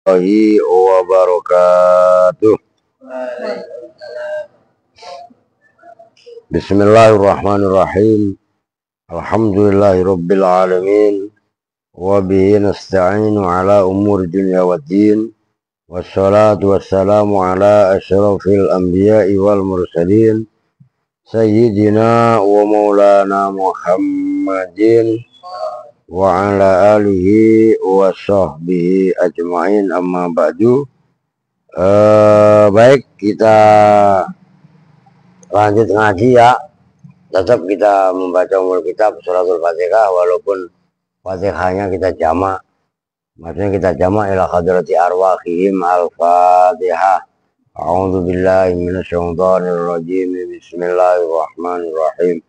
Warahmatullahi wabarakatuh. Bismillahirrahmanirrahim. Alhamdulillahirabbil alamin. Wa bihi nasta'inu ala umuri dunya waddin. Wassalatu wassalamu ala asyrafil anbiya'i wal mursalin. Sayyidina wa maulana Muhammadin wa ala alihi wa sahbihi ajma'in, amma ba'du. Baik, kita lanjut ngaji ya. Tetap kita membaca umul kitab suratul Fatihah, walaupun Fatihahnya kita jamak. Maksudnya kita jamak ila hadrati arwahihim al-Fatihah. A'udzu billahi minasyaitonir rajim. Bismillahirrahmanirrahim.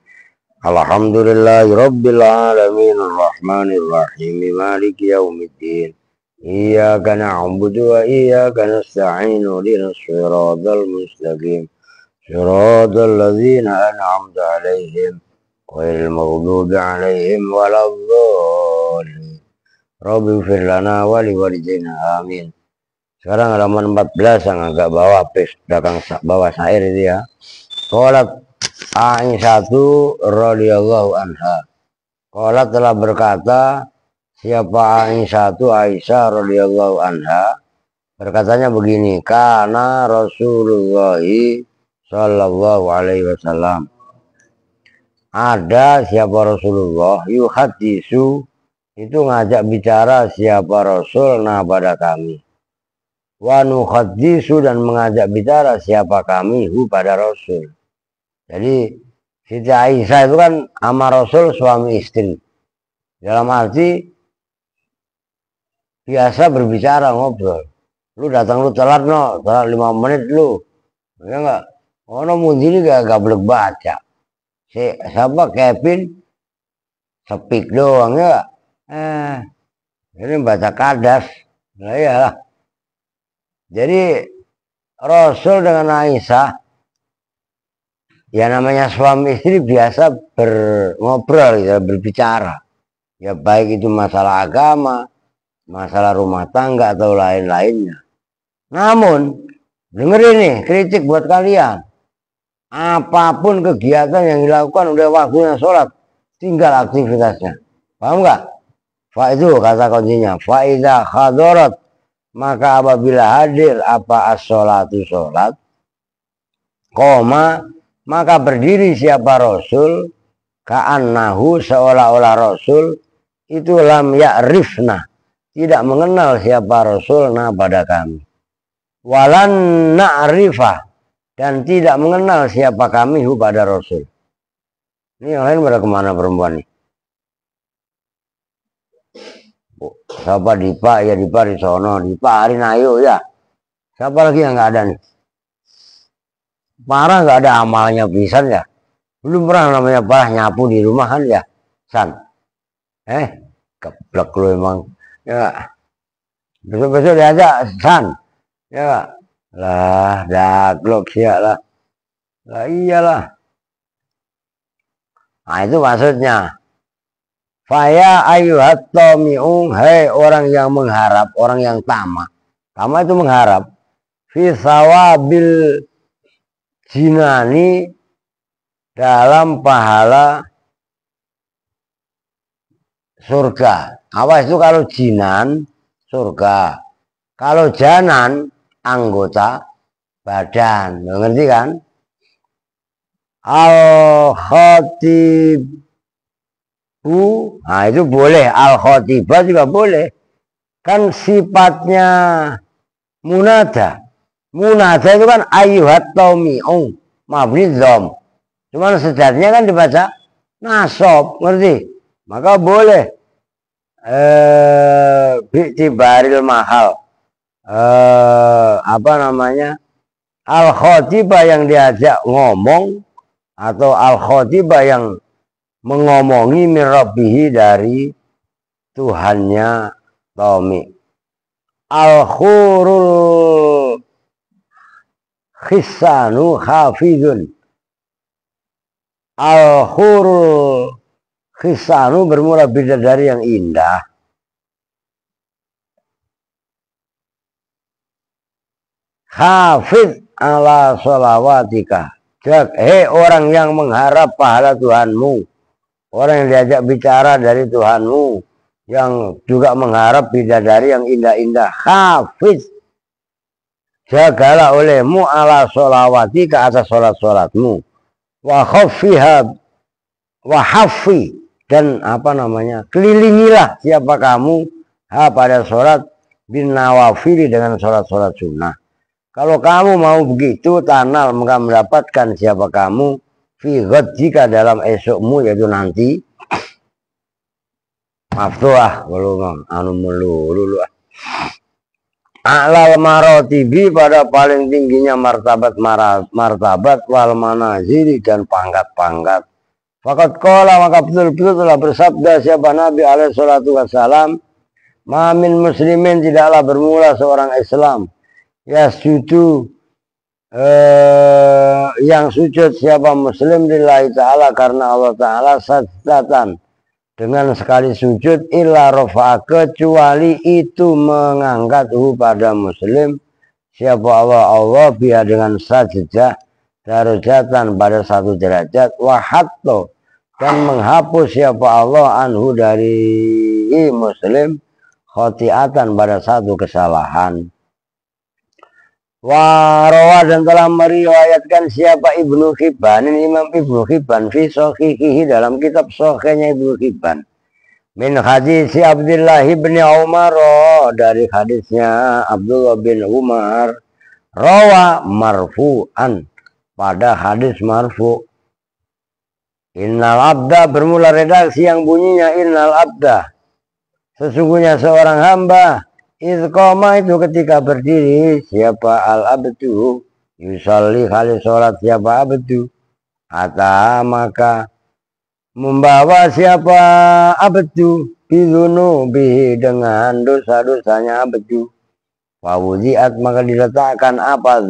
Alhamdulillahi rabbil alamin, arrahmanir rahim, maliki yaumiddin. Iyyaka na'budu wa iyyaka nasta'in, ihdinas siratal mustaqim. Siratal ladzina an'amta 'alaihim ghairil maghdubi 'alaihim waladdallin. Rabbi ighfir lana wa liwalidayna, amin. Sekarang halaman 14 yang agak bawah, belakang bawah syair itu ya. Qalat Aisyatu radhiyallahu anha. Qalat telah berkata siapa Aisyatu, Aisyah radhiyallahu anha, berkatanya begini, kana Rasulullah sallallahu alaihi wasallam, ada siapa Rasulullah, yuhadisu, itu ngajak bicara siapa Rasul nah pada kami, wa nuhadisu, dan mengajak bicara siapa kami hu pada Rasul. Jadi Siti Aisyah itu kan sama Rasul suami istri, dalam arti biasa berbicara, ngobrol. Lu datang lu telat, no telat 5 menit lu, ya enggak? Ono mundini gak gablek baca. Siapa Kevin speak doang ya. Ini baca kadas. Nah iyalah. Jadi Rasul dengan Aisyah, ya namanya suami istri biasa ngobrol ya, berbicara. Ya baik itu masalah agama, masalah rumah tangga atau lain-lainnya. Namun dengerin nih, kritik buat kalian. Apapun kegiatan yang dilakukan udah waktunya sholat, tinggal aktivitasnya. Paham nggak? Fa itu kata kuncinya. Fa idza hadarat, maka apabila hadir apa as-sholatu sholat, koma, maka berdiri siapa Rasul, ka'annahu, seolah-olah Rasul itu lam ya'rifna, tidak mengenal siapa Rasul nah pada kami. Walan na'rifah, dan tidak mengenal siapa kami hu pada Rasul. Ini yang lain pada kemana perempuan nih? Siapa Dipa? Ya Dipa di sono. Dipa Arin ayo ya. Siapa lagi yang nggak ada nih? Parah nggak ada amalnya pisan ya. Belum pernah namanya parah nyapu di rumah kan ya, San? Keblek lu emang. Ya. Besok-besok diajak San. Ya. Lah, daglok ya lah. Lah iyalah. Nah itu maksudnya. Faya ayuhat tomi'ung, hei orang yang mengharap, orang yang tamak. Tamak itu mengharap. Fi sawabil jinani, dalam pahala surga. Awas itu kalau jinan, surga. Kalau janan, anggota badan. Ngerti kan? Al-khatibu, nah itu boleh. Al-khatibah juga boleh. Kan sifatnya munada. Munada itu kan ayyuhat taumi'ung, mabni dhom. Cuman sejatinya kan dibaca nasob, ngerti? Maka boleh bi'tibaril mahal, apa namanya, al-khatibah yang diajak ngomong, atau al-khatibah yang mengomongi mirabbihi dari Tuhannya Tomi. Al-khurul khisanu hafidun. Al-khurul khisanu bermula bidadari yang indah. Hafiz ala sholawatika. Hei orang yang mengharap pahala Tuhanmu, orang yang diajak bicara dari Tuhanmu, yang juga mengharap bidadari yang indah-indah. Hafiz, jagalah olehmu ala sholawatika, atas sholat-sholatmu. Wa khaffiha wa haffi, dan kelilingilah siapa kamu pada sholat bin nawafili, dengan sholat-sholat sunnah. Kalau kamu mau begitu, tanal maka mendapatkan siapa kamu fi ghad, jika dalam esokmu, yaitu nanti. Maaf tuh kalau melulu a'lal marotibi, pada paling tingginya martabat wal manazili, dan pangkat-pangkat. Fakat qala, maka betul-betul telah bersabda siapa Nabi alaihi salatu wassalam, ma min muslimin, tidaklah bermula seorang Islam yasjudu yang sujud siapa muslim lillahi ta'ala, karena Allah ta'ala, sajdatan, dengan sekali sujud, illa rafa'a, kecuali itu mengangkat pada muslim siapa Allah biha, dengan sajdah, darajatan, pada satu derajat, wahatto, dan menghapus siapa Allah anhu, dari muslim, khotiatan, pada satu kesalahan. Warawa, dan telah meriwayatkan siapa Ibnu Hibban, Imam Ibnu Hibban, fi shahihihi, dalam kitab sahihnya Ibnu Hibban, min hadis Abdullah bin Umar, dari hadisnya Abdullah bin Umar, rawa marfu'an, pada hadis marfu. Innal abda, bermula redaksi yang bunyinya innal abda, sesungguhnya seorang hamba, izqama, itu ketika berdiri, siapa al-abdu, yusalli, kali sholat siapa abdu, ata, maka membawa siapa abdu, bizunubihi, dengan dosa-dosanya abdu, wawudiat, maka diletakkan apa,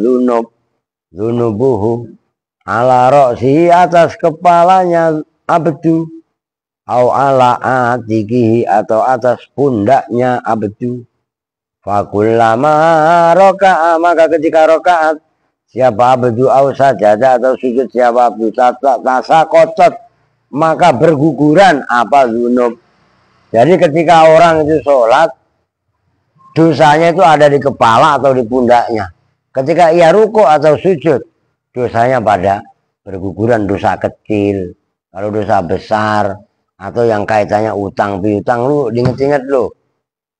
zunubuhu, ala ro'sihi, atas kepalanya abdu, au ala atikihi, atau atas pundaknya abdu. Fakullama roka'a, maka ketika rokaat siapa abdu, au sajadah, atau sujud siapa abdu, tasa kotot, maka berguguran apa, zunub. Jadi ketika orang itu sholat, dosanya itu ada di kepala atau di pundaknya. Ketika ia ruku atau sujud, dosanya pada berguguran, dosa kecil. Kalau dosa besar atau yang kaitannya utang piutang, lu inget-inget lu.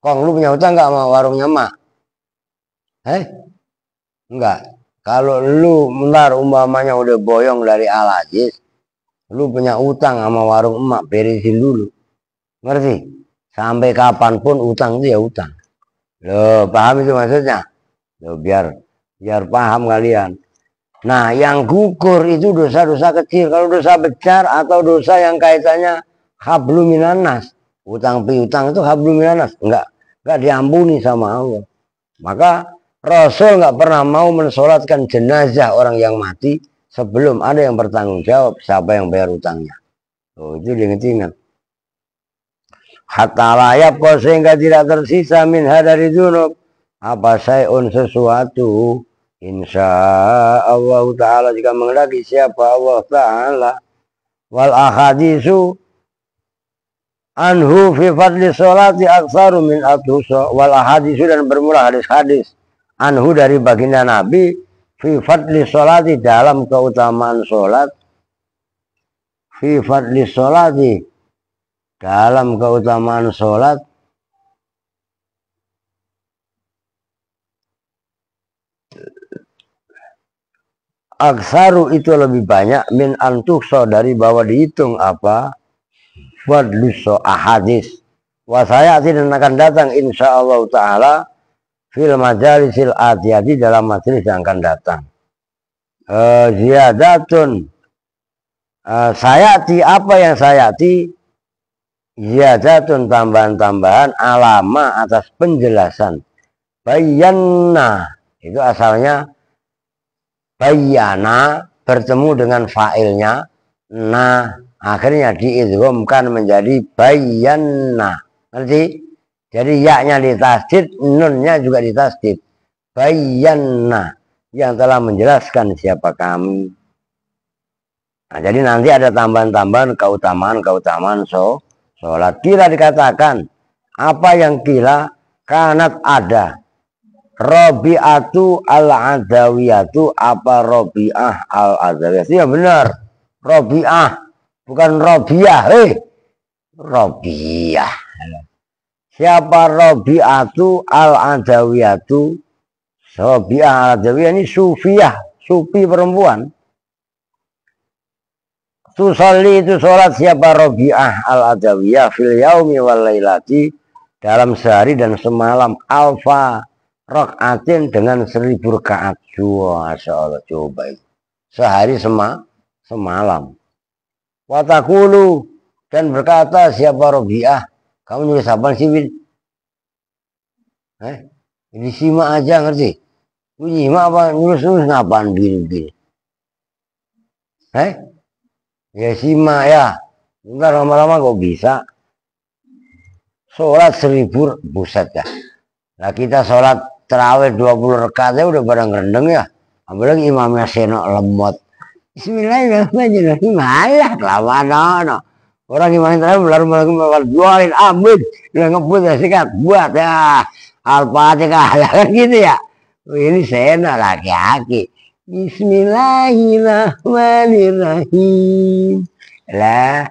Kong, lu punya utang nggak sama warungnya mak? Enggak. Kalau lu bentar umpamanya udah boyong dari Al-Aziz, lu punya utang sama warung emak, beresin dulu. Ngerti? Sampai kapanpun utang itu ya utang. Loh, paham itu maksudnya? Loh, biar paham kalian. Nah, yang gugur itu dosa-dosa kecil. Kalau dosa besar atau dosa yang kaitannya hablum minan nas, utang piutang itu hablum minan nas, enggak diampuni sama Allah. Maka Rasul nggak pernah mau mensolatkan jenazah orang yang mati sebelum ada yang bertanggung jawab siapa yang bayar utangnya. Oh, itu diingat-ingat. Hatta layak kok, sehingga tidak tersisa minha, dari dzunub, apa sayun, sesuatu, insya Allah ta'ala, jika menghendaki siapa Allah ta'ala. Wal ahadisu anhu fi fadli sholati aksaru min atuso, wal ahadisu, dan bermula hadis-hadis anhu, dari baginda Nabi, fi fadli sholati, dalam keutamaan sholat, fi fadli sholati, dalam keutamaan sholat, aksaru, itu lebih banyak, min antukso, dari bahwa dihitung apa, fadluso ahadis, wasayati, dan akan datang insyaallah ta'ala, fil majalisil atiyati, dalam majelis yang akan datang. Ziyadatun, sayati, apa yang sayati, ziyadatun, tambahan-tambahan, alama, atas penjelasan. Bayyana, itu asalnya bayyana, bertemu dengan fa'ilnya, nah, akhirnya diidghamkan menjadi bayyana. Ngerti? Jadi ya-nya ditasdid, nunnya juga ditasdid. bayyana, yang telah menjelaskan siapa kami. Nah, jadi nanti ada tambahan-tambahan keutamaan sholat. Kila dikatakan, apa yang kila kanat ada. Robi'atu al-adawiyatu, apa Robi'ah al-adawiyatu? Ya benar, Robi'ah, bukan Robiah. Robiah. Siapa Robi'atu al-adawiyatu? Robi'ah al-adawiyah ini sufiah, sufi perempuan. Tusalli itu sholat siapa Robi'ah al-adawiyah fil yaumi wal lailati, dalam sehari dan semalam, alfa rakaatin, dengan 1000 rakaat. Masya Allah, coba itu. Sehari semalam. Watakulu, dan berkata siapa Robi'ah. Kamu nulis apa sih, Win? Ini simak aja, ngerti? Lu nyimak apa? Nulis ngapaan begini? Ya simak ya. Entar lama-lama kok bisa. Sholat 1000, buset ya. Nah kita sholat terawih 20 rakaat udah pada ngerendeng ya. Apalagi imamnya senok lemot. Bismillahirrahmanirrahim. Malah kelamaan. Orang imamnya terawih belar jualin amin. Udah ngebut ya sikat. Buat ya. Al-Fatihah kan gitu ya. Ini senok laki-laki. Bismillahirrahmanirrahim. Lah.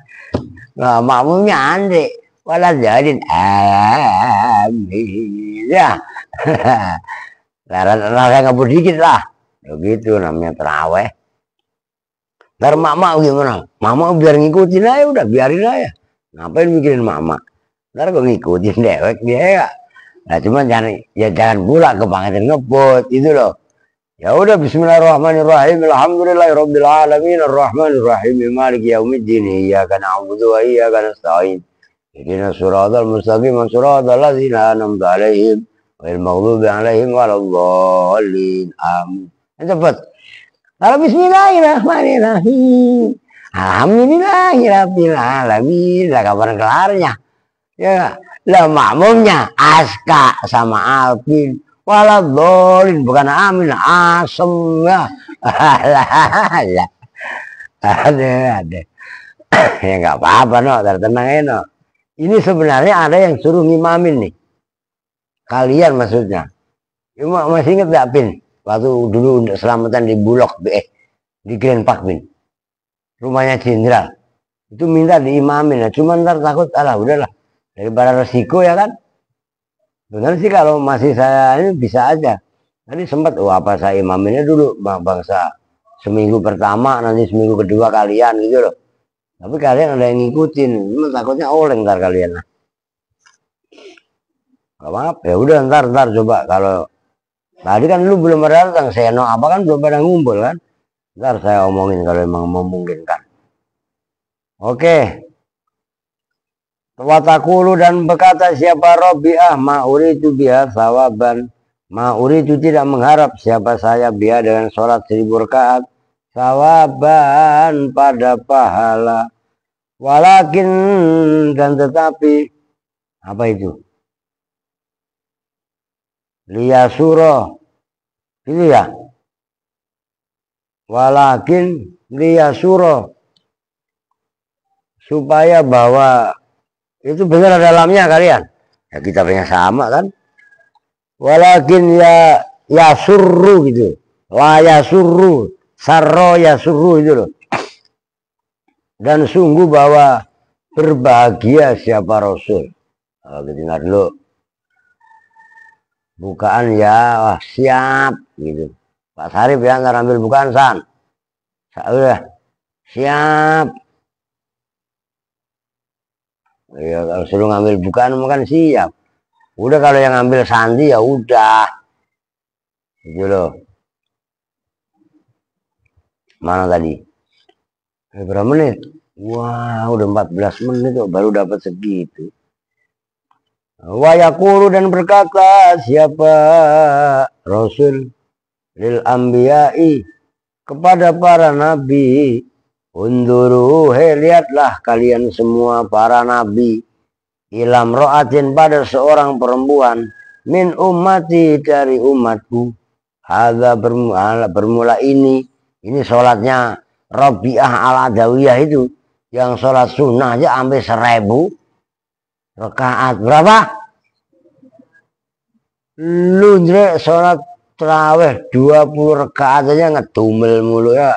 Nah, makmumnya Andre. Walau jadiin amin. Ya. Rasa ngebut dikit lah. Begitu namanya terawih. Ntar mak gimana? Mama biar ngikutin aja udah, biarin aja. Ngapain mikirin mama? Ntar kok ngikutin dewek dia ya. Nah cuman jangan pula kebangetan ngebut itu loh. Ya udah, bismillahirrahmanirrahim. Alhamdulillahirabbil alamin arrahmanirrahim maliki yaumiddin iyyaka na'budu wa iyyaka nasta'in. Ihdinas siratal mustaqim siratal ladzina an'amta 'alaihim ghairil maghdubi 'alaihim waladdallin. Amin. Cepat. Kalau bismillahirrahmanirrahim. Alhamdulillahirabbil alamin. Lah kapan kelarnya? Ya, lah makmumnya Aska sama Alvin. Waladdallin, bukan amin, asem ya. Ada. Ya nggak apa-apa no, tenang aja no. Ini sebenarnya ada yang suruh ngimamin nih. Kalian maksudnya. Cuma masih inget gak, Pin? Waktu dulu selamatan di Bulog di Grand Park, Pin. Rumahnya Jenderal. Itu minta diimamin. Nah, cuma ntar takut, udahlah. Daripada resiko ya kan. Benar sih kalau masih saya ini bisa aja. Tadi sempat, apa saya imaminnya dulu bangsa seminggu pertama, nanti seminggu kedua kalian gitu loh. Tapi kalian ada yang ngikutin, takutnya oleng ntar kalian. Gak apa-apa, ya udah ntar coba. Kalau tadi kan lu belum ada datang, Seno apa kan belum pada ngumpul kan. Ntar saya omongin kalau emang memungkinkan. Oke. Watakulu, dan berkata siapa Robi'ah, ma'uritu biha sawaban. Ma'uritu, tidak mengharap siapa saya biha dengan sholat 1000 rakaat. Sawaban, pada pahala. Walakin, dan tetapi. Apa itu? Liyasuro. Itu ya. Walakin liyasuro. Supaya bahwa itu benar dalamnya kalian. Ya kita punya sama kan. Walakin ya surru gitu. La ya surru. Sarro ya surru itu loh. Dan sungguh bahwa berbahagia siapa Rasul. Kalau kita dengar dulu. Bukaan ya, wah siap gitu. Pak Sarif ya, ntar ambil bukaan San. Udah siap. Ya kalau suruh ngambil bukaan makan siap. Udah kalau yang ngambil sandi ya udah. Gitu loh. Mana tadi? Berapa menit? Wah, udah 14 menit kok baru dapat segitu. Wa yaqulu, dan berkata siapa Rasul lil anbiya'i, kepada para nabi, unduru, lihatlah kalian semua para nabi, ilam ro'atin, pada seorang perempuan, min ummati dari umatku. Hadza bermula ini sholatnya Rabi'ah al-Adawiyah itu yang sholat sunnah aja sampai 1000 rakaat. Berapa? Lu sholat terawih 20 rakaat aja ngedumel mulu ya.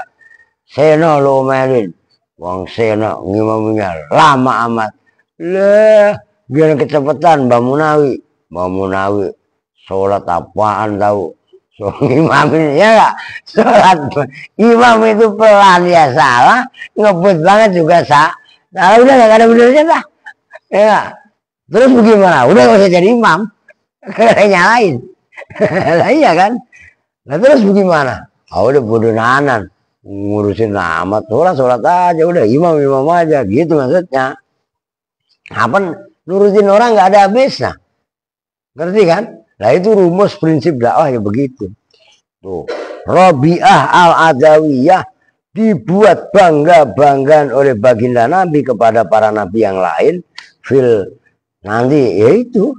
Seno lo melin. Wong seno ngimaminya lama amat. Lah, biar kecepatan Mbak Munawi sholat apaan tahu? So, imamin ya gak? Sholat imam itu pelan ya salah, ngebut banget juga nah udah gak ada benernya dah. Ya gak? Terus bagaimana? Udah gak usah jadi imam. Nyalain. Lah iya kan? Nah terus bagaimana? Udah bodoh nanan. Ngurusin amat. Sholat aja. Udah imam aja. Gitu maksudnya. Apa nurutin orang gak ada habisnya. Ngerti kan? Nah itu rumus prinsip dakwah ya begitu. Tuh, Rabi'ah al-Adawiyah dibuat bangga-banggaan oleh baginda Nabi kepada para nabi yang lain. Nanti yaitu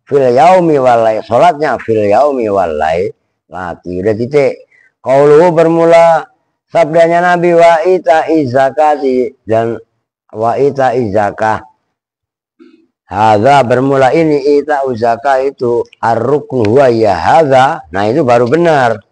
fil yaumi walai, sholatnya fil yaumi walai lati. Udah titik. Qauluhu bermula sabdanya Nabi wa ita'i zakati dan wa ita'i zakah. Hadza bermula ini ita uzaka itu ar-rukn huwa ya hadza. Nah itu baru benar.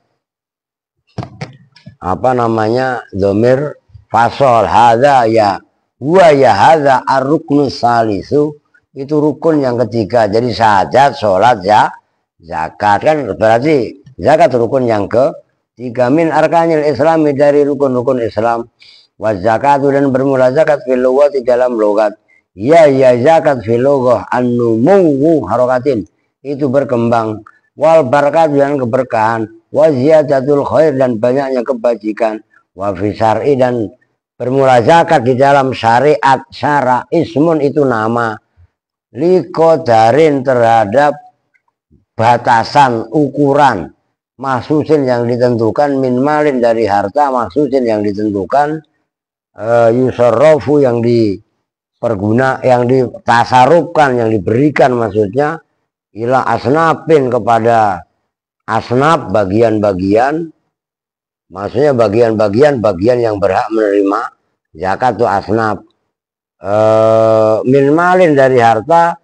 Apa namanya? Dhamir fasol hadza ya huwa ya hadza ar-ruknu salisu. Itu rukun yang ketiga. Jadi syahadat, sholat, ya, zakat kan berarti zakat rukun yang ketiga min arkanil islami dari rukun-rukun Islam. Wa zakatu dan bermula zakat fil lughati dalam logat. Ya zakat filogoh an-numuwu harokatin itu berkembang wal barakat dan keberkahan wa ziyadatul khair dan banyaknya kebajikan wa fi syar'i dan bermula zakat di dalam syariat syara ismun itu nama likodarin terhadap batasan ukuran mahsusin yang ditentukan min malin dari harta mahsusin yang ditentukan yusarrofu yang yang ditasarufkan, yang diberikan maksudnya ila asnafin kepada asnaf bagian-bagian, maksudnya bagian yang berhak menerima zakat itu asnaf min malin dari harta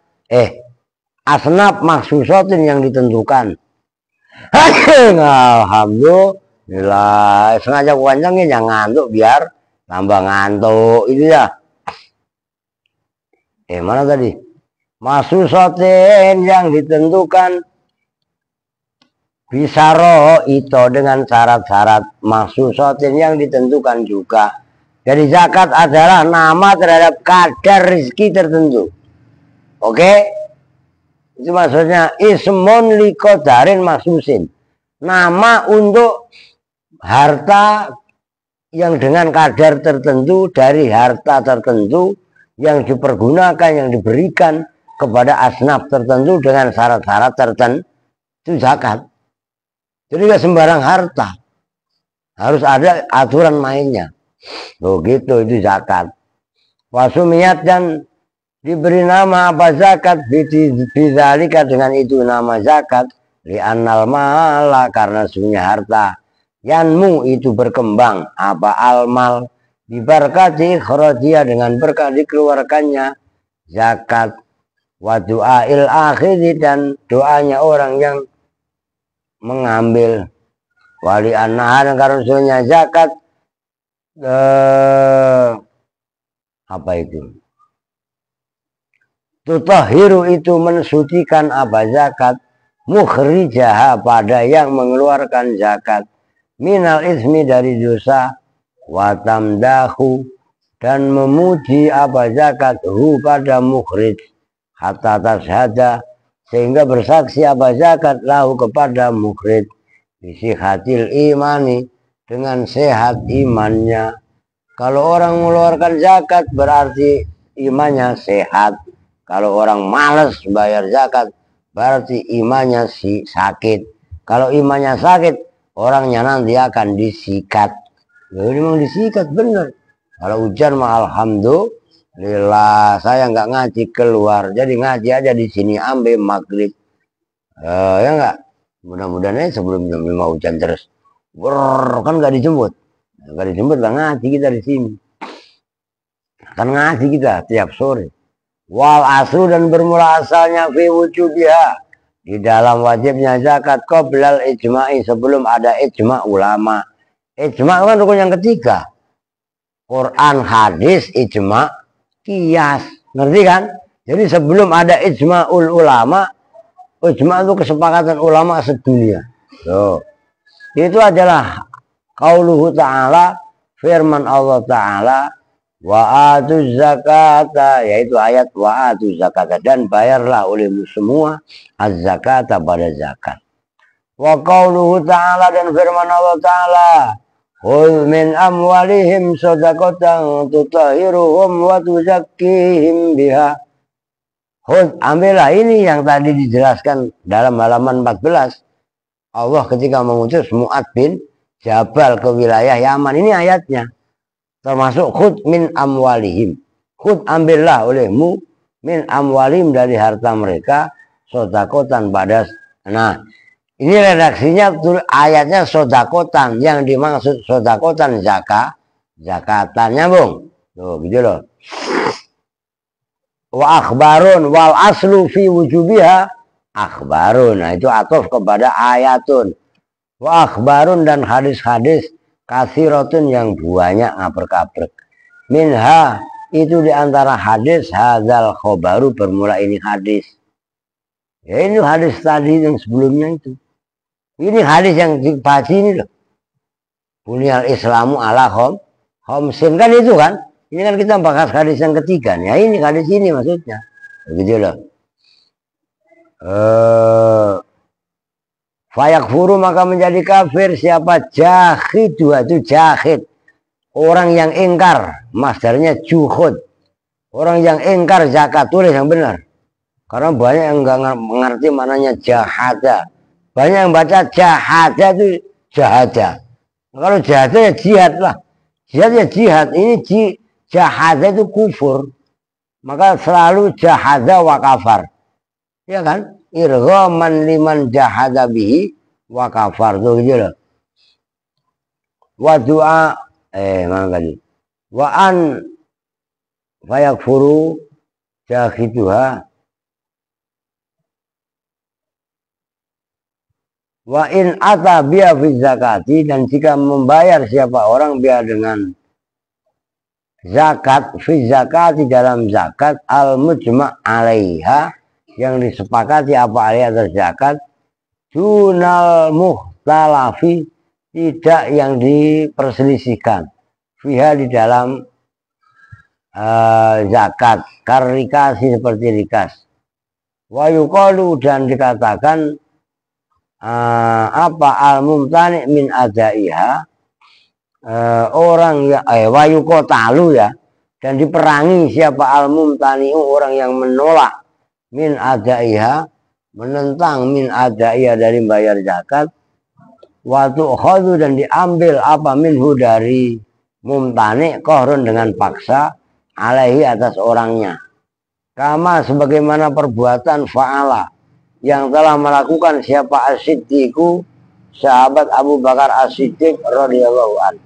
asnaf maksusatin yang ditentukan. Alhamdulillah sengaja panjangin yang ngantuk biar tambah ngantuk itu ya. Mana tadi? Maksusatin yang ditentukan bisaro itu dengan syarat-syarat maksusatin yang ditentukan juga. Jadi zakat adalah nama terhadap kadar rezeki tertentu. Oke? Itu maksudnya ismun liqadarin maksusin. Nama untuk harta yang dengan kadar tertentu dari harta tertentu yang dipergunakan, yang diberikan kepada asnaf tertentu dengan syarat-syarat tertentu itu zakat. Jadi gak sembarang harta, harus ada aturan mainnya. Begitu itu zakat. Wasumiyat dan diberi nama apa zakat bidzalika dengan itu nama zakat li'annal mala karena sesungguhnya harta yanmu itu berkembang apa almal diberkati khurajiyah dengan berkah dikeluarkannya zakat wa du'ail akhiri dan doanya orang yang mengambil wali annaha dan karena zakat apa itu tutahiru itu mensucikan apa zakat mukhrijaha pada yang mengeluarkan zakat minal ismi dari dosa watamdahu dan memuji apa zakat hu pada mukhrij hatta tashhada sehingga bersaksi apa zakat lahu kepada mukhrij bisihatil imani dengan sehat imannya. Kalau orang mengeluarkan zakat berarti imannya sehat. Kalau orang malas bayar zakat berarti imannya sakit. Kalau imannya sakit orangnya nanti akan disikat. Jadi memang disikat bener. Kalau hujan mah alhamdulillah saya nggak ngaji keluar. Jadi ngaji aja di sini ambil maghrib. Ya enggak, mudah-mudahan sebelum jam 5 hujan terus. Kan nggak dijemput lah, ngaji kita di sini. Kan ngaji kita tiap sore. Wal asru, dan bermula asalnya fi wujubiha, di dalam wajibnya zakat qoblal ijma'i, sebelum ada ijma' ulama. Ijma' kan rukun yang ketiga. Quran, hadis, ijma', qiyas. Ngerti kan? Jadi sebelum ada ijma'ul ulama, ijma' itu kesepakatan ulama sedunia. Tuh. Itu adalah qauluhu ta'ala, firman Allah Ta'ala, wa atuz zakata, yaitu ayat wa atuz zakata, dan bayarlah olehmu semua az-zakata, pada zakat. Wa qauluhu ta'ala, dan firman Allah Ta'ala, khudh min amwalihim shadaqatan tutahhiruhum wa tuzakkihim biha. Khudh, ambillah, ini yang tadi dijelaskan dalam halaman 14. Allah ketika mengutus Mu'ad bin Jabal ke wilayah Yaman, ini ayatnya. Termasuk khud min amwalihim. Khud, ambillah olehmu, min amwalihim, dari harta mereka, sodakotan, pada. Nah, ini redaksinya ayatnya sodakotan, yang dimaksud sodakotan zakatan, nyambung. Tuh, gitu loh. Wa akhbarun wal aslu fi wujubiha akhbarun. Nah, itu atuf kepada ayatun. Wa akhbarun, dan hadis-hadis kasiratun, yang banyak ngabrek-abrek. Minha, itu diantara hadis hadzal khobaru, bermula ini hadis. Ya, ini hadis tadi yang sebelumnya itu. Ini hadis yang dibaca ini loh. Bunyal Islamu ala khomsin, kan itu kan. Ini kan kita bahas hadis yang ketiga. Ya, ini hadis ini maksudnya. Begitu loh. Fayakfuru, maka menjadi kafir siapa jahid, itu jahid, orang yang ingkar, masdarnya juhud, orang yang ingkar zakat. Tulis yang benar, karena banyak yang nggak mengerti maknanya jahada. Banyak yang baca jahada itu jahada. Kalau jahada ya jihad lah, jihad ya jihad. Ini jahada itu kufur, maka selalu jahada wa kafar, ya kan? Irghaman liman jahada bihi wa kafar, tuh gitu loh. Wa du'a mana tadi? Wa an fayakfuru jahiduha wa in ata biya fi zakati, dan jika membayar siapa orang biya dengan zakat, fi zakati, dalam zakat, al mujma' alaiha, yang disepakati apa alaiha atas zakat, dunal muhtalafi, tidak yang diperselisihkan, fiha, di dalam zakat, karikasi, seperti rikas. Wa yuqalu, dan dikatakan apa al-mumtani min adaiha, orang ya wa yuqatalu, ya, dan diperangi siapa al-mumtani, orang yang menolak, min adaiha, menentang, min adaiha, dari bayar zakat, waktu khodu, dan diambil apa minhu, dari mumtani, kohrun, dengan paksa, alaihi, atas orangnya, kama, sebagaimana perbuatan fa'ala, yang telah melakukan siapa as-siddiqu, sahabat Abu Bakar as-Siddiq radhiyallahu anhu.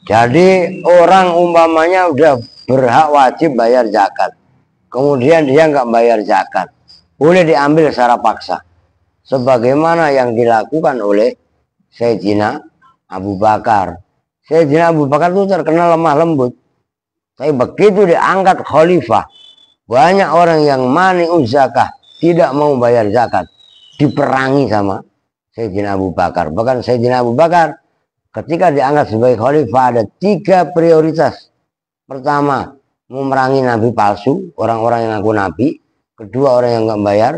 Jadi orang umpamanya udah berhak wajib bayar zakat, kemudian dia nggak bayar zakat, boleh diambil secara paksa, sebagaimana yang dilakukan oleh Sayyidina Abu Bakar. Sayyidina Abu Bakar itu terkenal lemah lembut, tapi begitu diangkat khalifah, banyak orang yang mani'uz zakah, tidak mau bayar zakat, diperangi sama Sayyidina Abu Bakar. Bahkan Sayyidina Abu Bakar ketika diangkat sebagai khalifah ada 3 prioritas. Pertama, memerangi nabi palsu, orang-orang yang ngaku nabi. Kedua, orang yang nggak bayar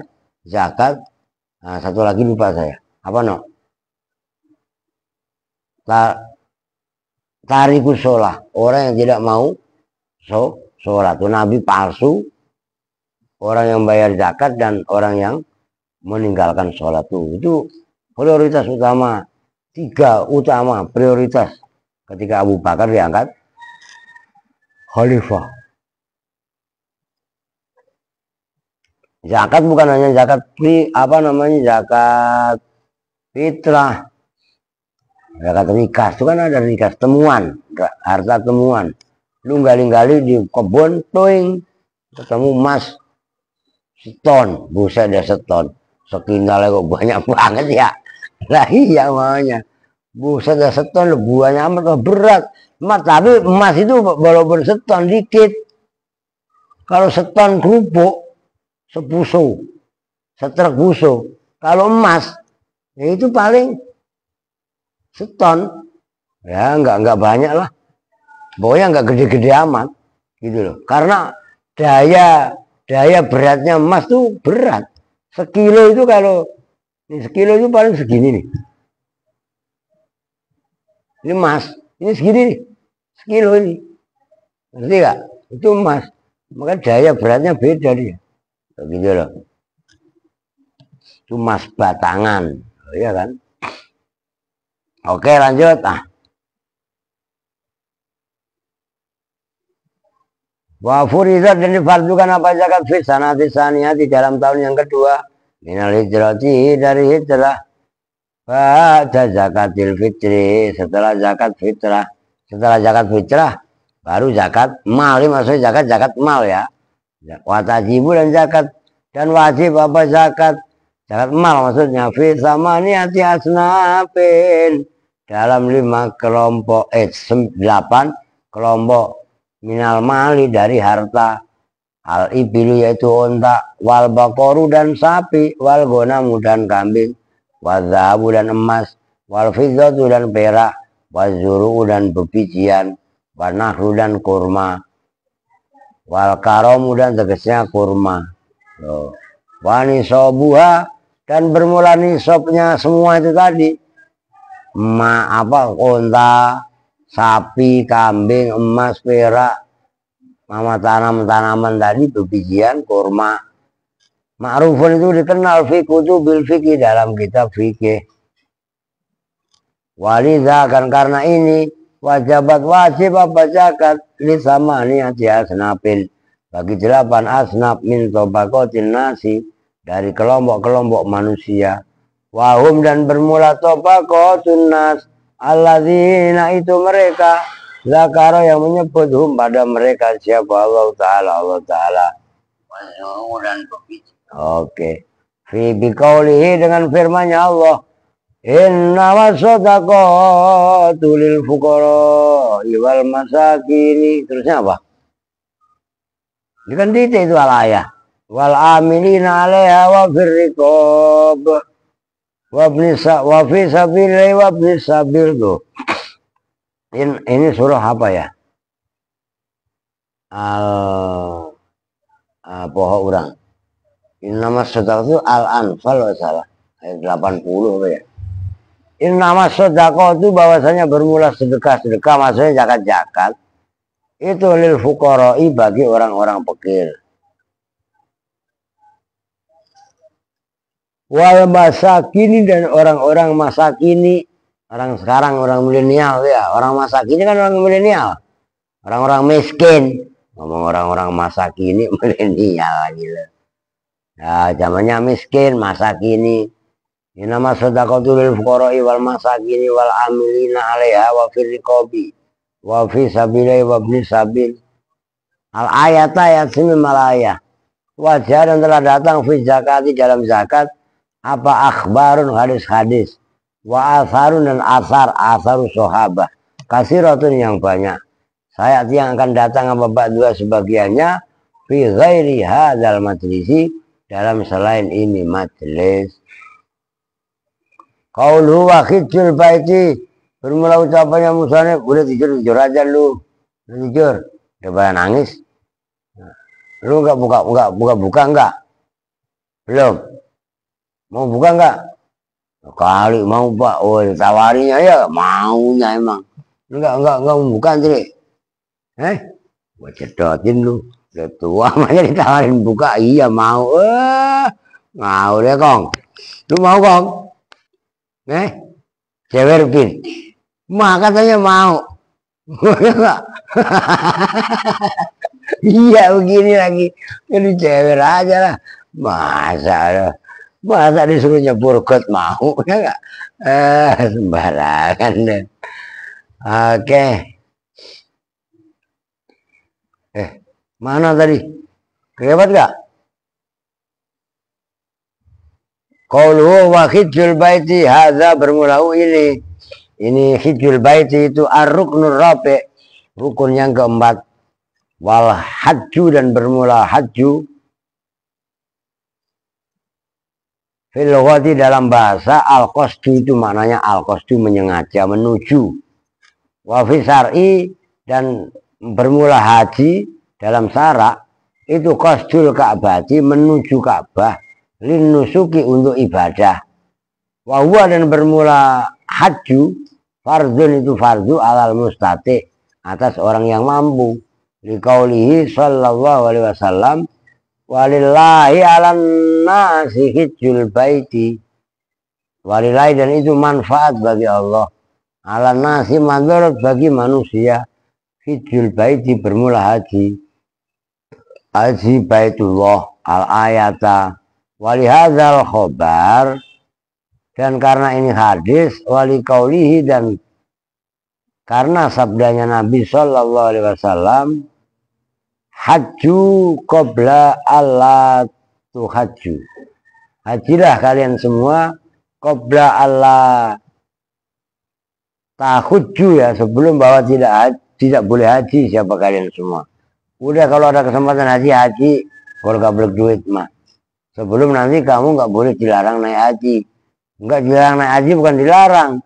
zakat. Nah, satu lagi lupa saya. Apa no? Tarikus sholah, orang yang tidak mau sholat. Itu nabi palsu, orang yang bayar zakat, dan orang yang meninggalkan sholat. Itu prioritas utama. 3 utama prioritas ketika Abu Bakar diangkat khalifah. Zakat bukan hanya zakat zakat fitrah. Zakat rikas itu kan ada rikas temuan, harta temuan. Lu gali-gali di kebun, toing, ketemu emas seton, buset ada seton. Sekintalnya kok banyak banget ya. Lah iya makanya. Buset ada seton, buahnya amat berat. Tapi emas itu walaupun seton dikit. Kalau seton kerupuk, sepuso, setrek buso. Kalau emas, ya itu paling seton. Ya enggak banyak lah. Pokoknya enggak gede-gede amat. Gitu loh. Karena daya beratnya emas tuh berat. Sekilo itu kalau sekilo itu paling segini nih. Ini emas, ini segini nih. Sekilo ini. Ngerti gak? Itu emas. Maka daya beratnya beda dia. Begitu loh. Itu emas batangan. Oh, iya kan? Oke, lanjut. Wa furizat dan difardukan apa zakat fi sanati saniyah di dalam tahun yang kedua minal hijrati dari hijrah. Baca zakatil fitri setelah zakat fitrah. Setelah zakat fitrah baru zakat mal. Ini maksudnya zakat mal ya. Watajibu dan zakat dan wajib apa zakat? Zakat mal maksudnya fi samaniyati asnafin dalam 5 kelompok 8 kelompok minal mali dari harta al ibilu yaitu onta wal bakoru dan sapi wal gonamu dan kambing wal zahabu dan emas wal fiddatu dan perak wal zuru dan bebijian wal nahru dan kurma wal karomu dan tegesnya kurma wani sobuha dan bermula nisabnya semua itu tadi onta, sapi, kambing, emas, perak, sama tanaman tadi, bebijian, kurma. Ma'rufun itu dikenal bil fikih dalam kitab fikih. Walidha kan karena ini wajib apa zakat li samaniyati asnafin bagi 8 asnaf min tobakotin nasi dari kelompok-kelompok manusia. Wahum dan bermula tobakotun nas alladzina itu mereka zakaro yang menyebut pada mereka siapa Allah Ta'ala oke fi biqaulihi dengan firman-Nya Allah innamas shadaqatu lil fuqara wal masakin terusnya apa kan itu al-ayah wal amilina 'alaiha wa firriqab wa fi sabilillah wa fi sabil tuh. Ini surah apa ya? Pohon orang. Ini nama sedekah itu Al-Anfal salah. Ayat 80 apa ya? Ini nama sedekah itu bahwasanya bermula sedekah maksudnya zakat. Itu lil fuqara'i bagi orang-orang fakir. Wal masakini dan orang-orang masakini orang sekarang orang milenial ya orang masakini kan orang milenial orang-orang miskin ngomong orang-orang masakini milenial gitu ya zamannya miskin masakini ini nama sedaqatul lil fuqara'i wal masakini wal amilina 'alaiha wa fir riqabi wa fi sabilillah wa ibnis sabil al ayat simimal ayat wajah dan telah datang fi zakati dalam zakat apa akhbarun hadis-hadis wa asarun dan asar sahabat kasiratun yang banyak saya yang akan datang apa dua sebagiannya fi ghairi hadzal majlisi dalam selain ini majelis qaulu wa khijul baiti bermula ucapannya musannif boleh jujur aja lu jujur daripada nangis lu enggak buka enggak belum mau buka enggak? Kali mau Pak, oh tawarinya ya maunya emang. Enggak mau buka nanti. Gua cedotin lu. Udah tua makanya ditawarin buka, iya mau. Mau deh Kong. Lu mau Kong? Cewek pin. Mah katanya mau. Enggak. Iya begini lagi. Jadi cewek aja lah. Masa disuruh nyebur got mau ya enggak? Sembarangan deh. Oke. Mana tadi? Kelewat enggak? Qauluhu wa hijjul baiti hadza bermula ini. Ini hijjul baiti itu ar-ruknur rabi, rukun yang keempat. Wal hajju dan bermula hajju fil lughati dalam bahasa al-qasdu itu maknanya al-qasdu menyengaja menuju. Wa fi syar'i dan bermula haji dalam syarak itu qasdul ka'bati menuju Ka'bah lin nusuki untuk ibadah. Wa huwa dan bermula hajju fardun itu fardu alal mustati atas orang yang mampu. Liqaulihi sallallahu alaihi wasallam walillahi alan nasi hijjul baiti. Walillahi dan itu manfaat bagi Allah. Alan nasi manfaat bagi manusia. Hijjul baiti bermula haji. Haji baitullah al ayata. Walihadzal khobar dan karena ini hadis wali kaulihi dan karena sabdanya Nabi Shallallahu Alaihi Wasallam haju qabla Allah tu haju hajilah kalian semua qabla Allah tahuju ya sebelum bahwa tidak boleh haji siapa kalian semua. Udah kalau ada kesempatan haji kalau gak boleh duit mah. Sebelum nanti kamu nggak boleh dilarang naik haji. Nggak dilarang naik haji bukan dilarang.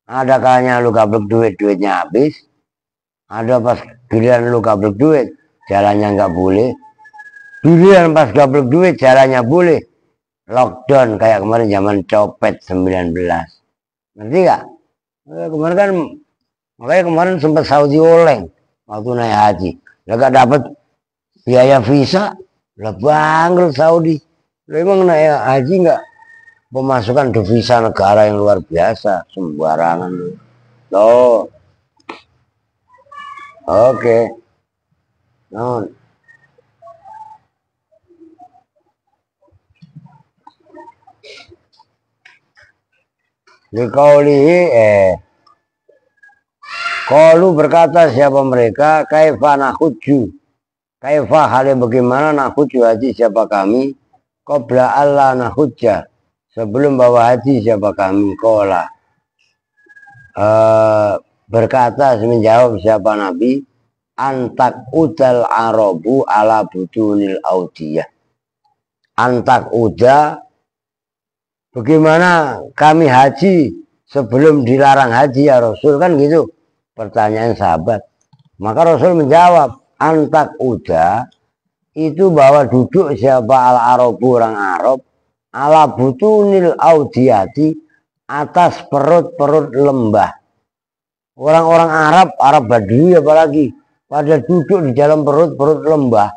Ada kalanya lu gablek duitnya habis. Ada pas giliran lu gablek duit, jalannya nggak boleh. Giliran pas gablek duit, jalannya boleh. Lockdown kayak kemarin zaman copet 19. Ngerti nggak? Kemarin kan, makanya kemarin sempat Saudi oleng waktu naik haji. Nggak dapat biaya visa, lah bangkrut Saudi. Memang naik haji nggak pemasukan devisa negara yang luar biasa sembarangan. Loh, oke, non. Dikaulihi qalu berkata siapa mereka kaifa nahuju kaifa hal bagaimana nahuju haji siapa kami qabla Allah nahujja sebelum bawa haji siapa kami kola berkata menjawab siapa Nabi antak udal arabu ala budunil audiyah antak uda bagaimana kami haji sebelum dilarang haji ya Rasul kan gitu pertanyaan sahabat maka Rasul menjawab antak uda itu bahwa duduk siapa al-arabu orang Arab ala butunil audiyati atas perut-perut lembah. Orang-orang Arab Badui apalagi pada duduk di dalam perut-perut lembah.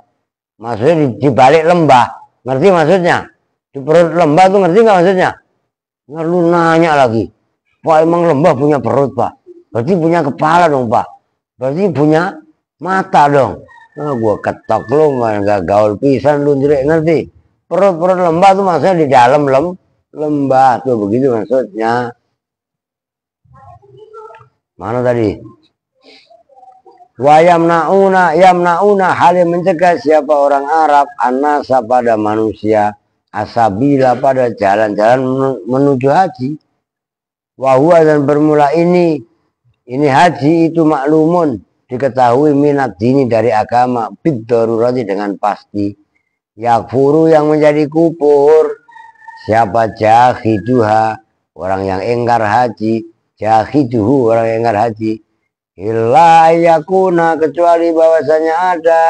Maksudnya di balik lembah. Ngerti maksudnya? Di perut lembah tuh ngerti nggak maksudnya? Nggak lu nanya lagi. Pak emang lembah punya perut pak? Berarti punya kepala dong pak? Berarti punya mata dong? Nah, gua ketok lu nggak gaul pisan lu ngerti? Perut-perut lembah tuh maksudnya di dalam lembah tuh begitu maksudnya. Mana tadi? Wa yamnauna hal yang mencegah siapa orang Arab anasa pada manusia asabila pada jalan-jalan menuju haji. Wa huwa dan bermula ini haji itu maklumun diketahui minat dini dari agama bid darurati dengan pasti. Yakfuru yang menjadi kupur siapa jahiduha orang yang engkar haji jahiduhu orang yang engkar haji illa yakuna kecuali bahwasanya ada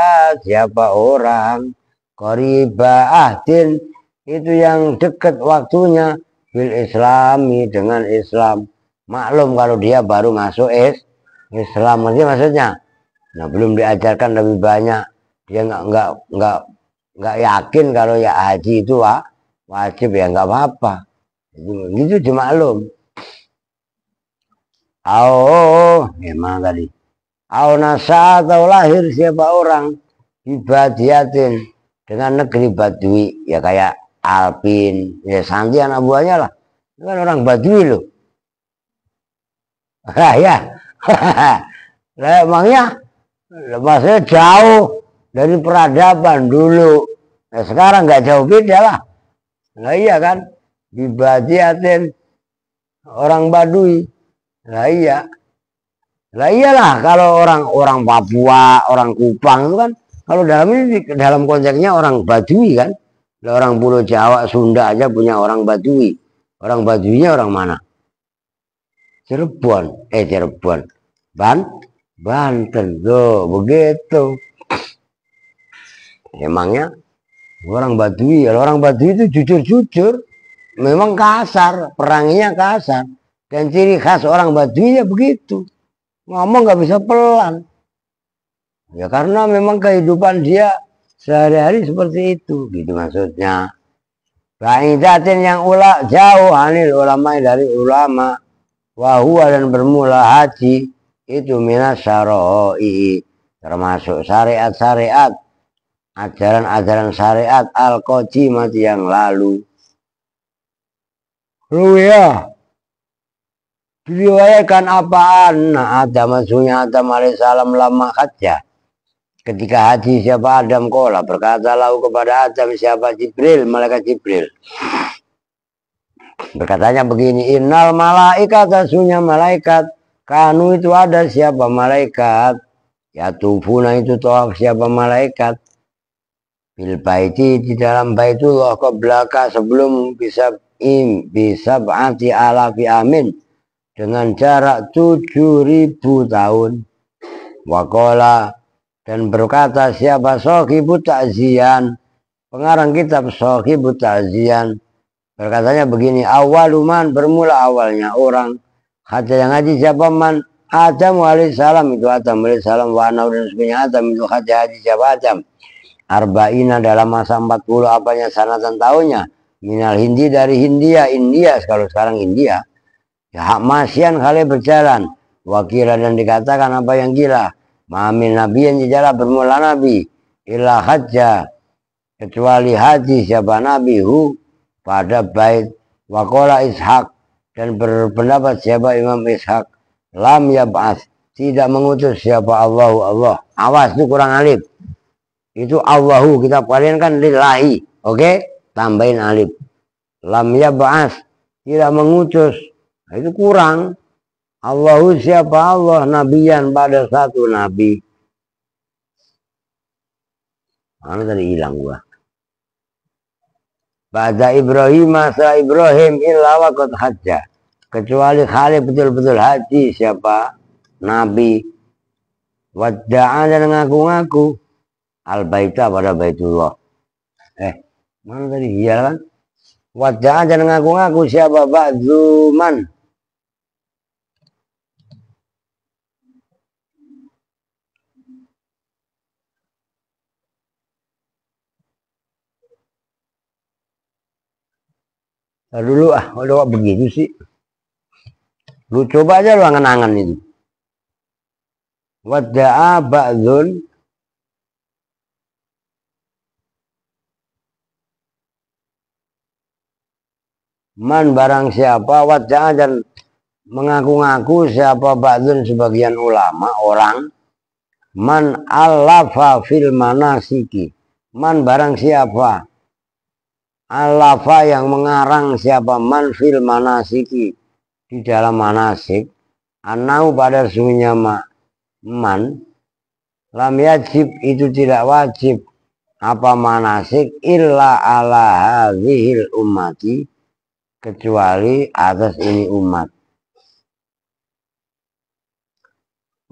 siapa orang qariba ahdin itu yang dekat waktunya bil islami dengan Islam maklum kalau dia baru masuk Islam maksudnya nah belum diajarkan lebih banyak dia nggak yakin kalau ya haji itu wajib ya nggak apa-apa gitu dimaklum. Memang tadi nasa atau lahir siapa orang ibadiatin dengan negeri Badui, ya kayak Alpin, ya Santi anak buahnya lah, itu kan orang Badui loh. Lah ya, lah emangnya maksudnya jauh dari peradaban dulu. Nah, sekarang nggak jauh beda lah. Nah iya kan, di Badiaten orang Baduy. Nah iya, lah iyalah kalau orang Papua, orang Kupang itu kan kalau dalam ini dalam konteksnya orang Baduy kan. Orang Pulau Jawa, Sunda aja punya orang Baduy. Orang Baduinya orang mana? Cirebon, Banten tuh begitu. Emangnya orang Baduy, kalau orang Baduy itu jujur-jujur, memang kasar, peranginya kasar. Dan ciri khas orang Baduy ya begitu, ngomong nggak bisa pelan. Ya karena memang kehidupan dia sehari-hari seperti itu, gitu maksudnya. Ba'idatin yang jauh anil ulama dari ulama. Wahua dan bermula haji itu minas syara'i, termasuk syariat-syariat, ajaran-ajaran syariat al-qadimah yang lalu. Ruya diriwayatkan apaan? Nah, Adam alaihissalam lama haja. Ketika haji siapa Adam kola berkata lahu kepada Adam siapa Jibril, malaikat Jibril. Berkatanya begini, innal malaikat sesungguhnya malaikat kanu itu ada siapa malaikat ya tufuna itu tawaf siapa malaikat bil baiti di dalam baitullah qablaka sebelum bisa ba'ati alafi amin dengan jarak 7.000 tahun. Wakola dan berkata siapa Sohibu Ta'zian, pengarang kitab Sohibu Ta'zian, berkatanya begini, awaluman bermula awalnya orang haji yang haji siapa man Adam alaihissalam itu Adam alaihissalam wa anau dan sebagainya Adam itu haji siapa Adam arba'ina dalam masa 40 apanya sanatan tahunnya minal Hindi dari India kalau sekarang India ya hak masyian kali berjalan wakila dan dikatakan apa yang gila Ma'amin nabi yang jalan bermula nabi illa hajja kecuali haji siapa nabi pada bait wakola Ishak dan berpendapat siapa Imam Ishak lam yab'ats tidak mengutus siapa Allah awas itu kurang alif itu Allahu kita kalian kan lillahi oke? Tambahin alif lam yab'ats tidak mengutus nah, itu kurang Allahu siapa Allah nabiyan pada satu nabi. Mana tadi hilang gua. Pada Ibrahim masa Ibrahim illa waqad hajja. Kecuali kali betul-betul haji siapa nabi. Wadda'an dan ngaku-ngaku al-baita pada baitullah. Mana tadi iya kan? Wadda'an dan ngaku-ngaku siapa ba'dzuman. Nah, dulu udah begitu sih. Lu coba aja lu angan-angan itu. Wadda'a ba'dzun man barang siapa wadda'a dan mengaku-ngaku siapa ba'dzun sebagian ulama orang man alafa fil manasiki man barang siapa alafa yang mengarang siapa man fil manasiki di dalam manasik anau pada sunya man lam yajib itu tidak wajib apa manasik illa ala hadhil ummati kecuali atas ini umat.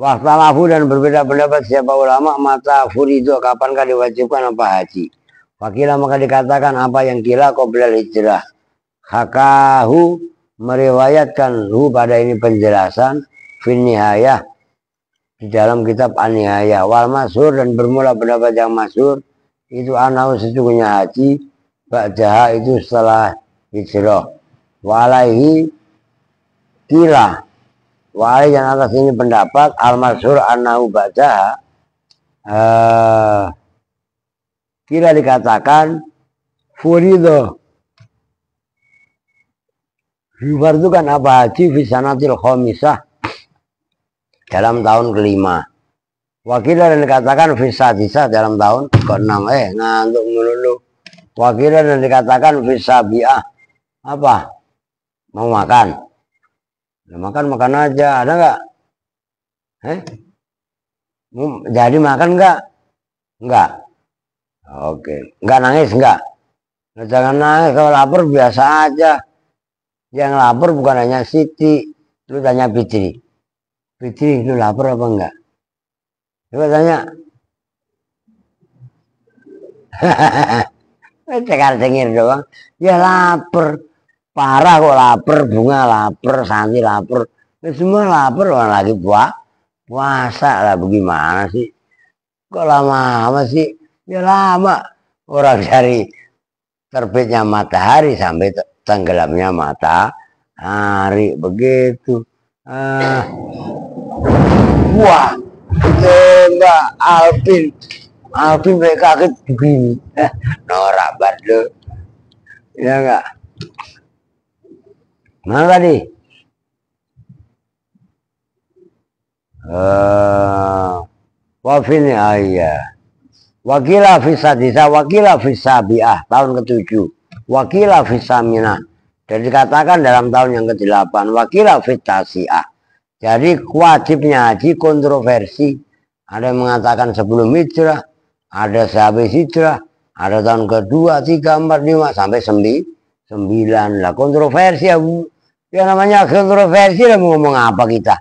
Waktalafu dan berbeda pendapat siapa ulama mata furidu kapankah diwajibkan apa haji. Wakilah maka dikatakan apa yang kira qoblal hijrah. Hakahu meriwayatkan pada ini penjelasan fin nihayah di dalam kitab An-Nihayah wal masyhur dan bermula pendapat yang masyhur itu anau sesungguhnya haji ba'daha itu setelah hijrah. Walaihi kila walai yang atas ini pendapat al masyhur anau ba'daha Kira dikatakan furido. Difardukan apa haji fisanatil khomisah dalam tahun kelima. Wakilah dan dikatakan fisadisah dalam tahun ke-6. Ngantuk melulu. Wakilah dan dikatakan fisabiah. Apa? Mau makan? Ya, makan aja. Ada nggak? Jadi makan nggak? Enggak. Oke. Nggak nangis nggak? Nah, jangan nangis, kalau lapar biasa aja. Yang lapar bukan hanya Siti. Lu tanya Fitri. Fitri, lu lapar apa enggak? Coba tanya. Cengir doang. Ya lapar. Parah kok lapar. Bunga lapar. Santi lapar. Ya, semua lapar. Orang lagi puasa lah. Bagaimana sih? Kok lama sih? Ya lama. Orang dari terbitnya matahari sampai tenggelamnya matahari. Begitu. Wah. Mbak Alvin kayak kaget begini. Norak banget. Ya enggak? Mana tadi? Wafin ayah. Wakila fisadisa, wakila fisabiah tahun ke-7. Wakila fisamina. Dan dikatakan dalam tahun yang ke-8. Wakila fitasiah. Jadi wajibnya haji kontroversi. Ada yang mengatakan sebelum hijrah, ada sehabis hijrah, ada tahun ke-2, 3, 4, 5 sampai 9. Lah kontroversi ya, ya namanya kontroversi lah, mau ngomong apa kita?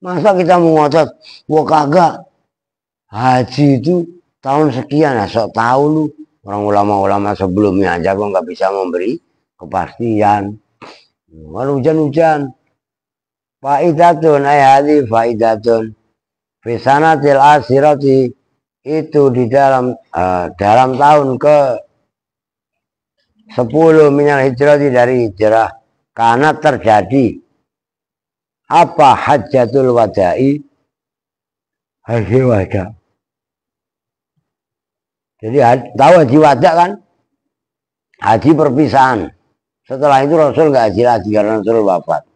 Masa kita mau ngotot, wah kagak haji itu tahun sekian ya, sok tahu lu. Orang ulama-ulama sebelumnya aja kok nggak bisa memberi kepastian. Walau hujan-hujan. Faidatun ayati faidatun fisanatil asirati itu di dalam tahun ke 10 minal hijrati dari hijrah karena terjadi apa hajatul wada'i, haji wada. Jadi tahu haji wada kan, haji perpisahan. Setelah itu Rasul nggak haji lagi karena Rasul wafat.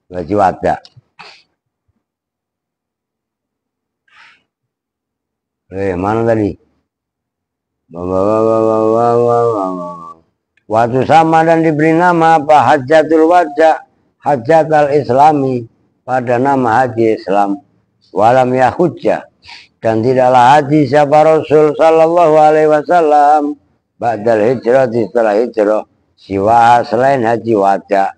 Haji wada. Mana tadi? Waktu sama dan diberi nama apa? Hajatul wada, hajat al-islami, pada nama haji Islam. Walam yahujjah, dan tidaklah haji siapa Rasul sallallahu alaihi wasallam ba'dal hijrah, setelah hijrah, siwa selain haji wada.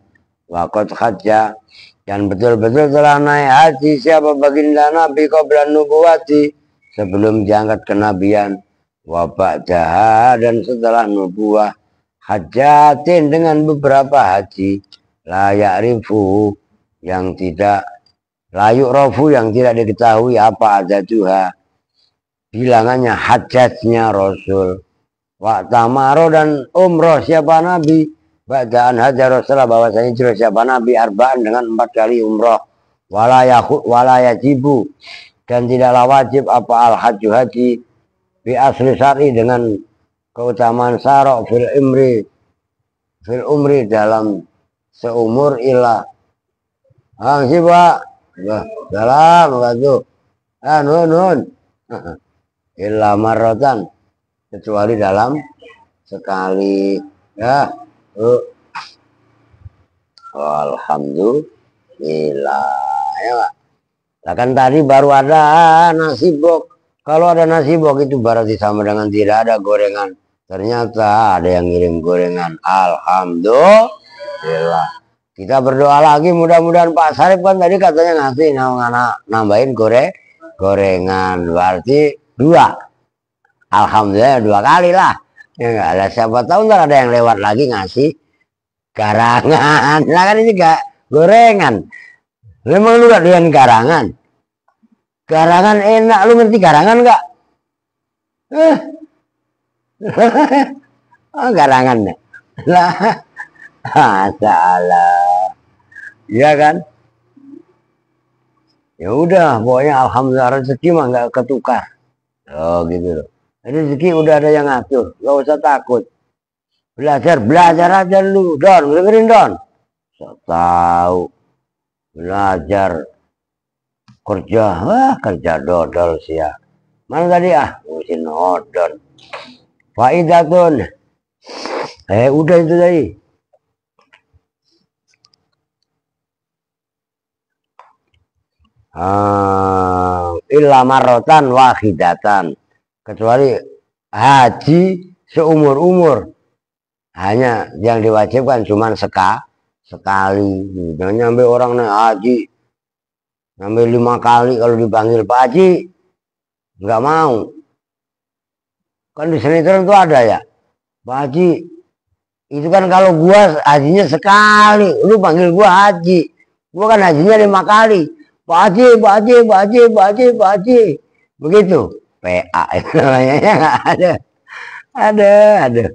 Waqad hajjah, dan betul-betul telah naik haji siapa baginda Nabi qabla nubuwati, sebelum diangkat kenabian, wa ba'daha, dan setelah nubuah, hajatin dengan beberapa haji, la ya'rifu, yang tidak, la yu'rafu, yang tidak diketahui apa adatuha, bilangannya hajatnya Rasul. Wa tamaro, dan umroh siapa Nabi ba'daan hajar Rasulullah, bahwasanya hijrah siapa Nabi arba'an, dengan 4 kali umroh. Walayajibu, dan tidaklah wajib apa al-haju haji bi asli syar'i, dengan keutamaan sarok fil umri dalam seumur ilah. Si Pak dalam waktu nun illa marrotan, kecuali dalam sekali ya. Alhamdulillah ya Pak. Nah, kan tadi baru ada nasi bok. Kalau ada nasi bok itu berarti sama dengan tidak ada gorengan. Ternyata ada yang ngirim gorengan. Alhamdulillah. Kita berdoa lagi, mudah-mudahan Pak Sarip kan tadi katanya ngasih nambahin gorengan. Berarti 2. Alhamdulillah 2 kali lah. Ya enggak ada, siapa tahu ntar ada yang lewat lagi ngasih garangan. Nah kan ini gak gorengan. Memang lu gak doyan garangan? Garangan enak, lu ngerti garangan gak? Oh, garangan lah. Salah. Iya kan? Ya udah, pokoknya alhamdulillah rezeki mah nggak ketukar. Oh gitu loh. rezeki udah ada yang ngatur, gak usah takut. Belajar aja lu, Don, dengerin Don. So, tahu belajar kerja, kerja dodol sih ya. Mana tadi ngurusin odon. Faidatun. Udah itu tadi. Illa marrotan wahidatan. Kecuali haji seumur-umur. Hanya yang diwajibkan cuman sekali. Jangan nyampe orang naik haji sampai 5 kali kalau dipanggil Pak Haji nggak mau. Kan di sinetron tuh ada ya, Pak Haji itu kan kalau gua hajinya sekali, lu panggil gua Haji, gua kan hajinya 5 kali. Pak Haji, Pak Haji, Pak Haji, Pak Haji, Pak Haji, begitu. PA itu namanya nggak ada.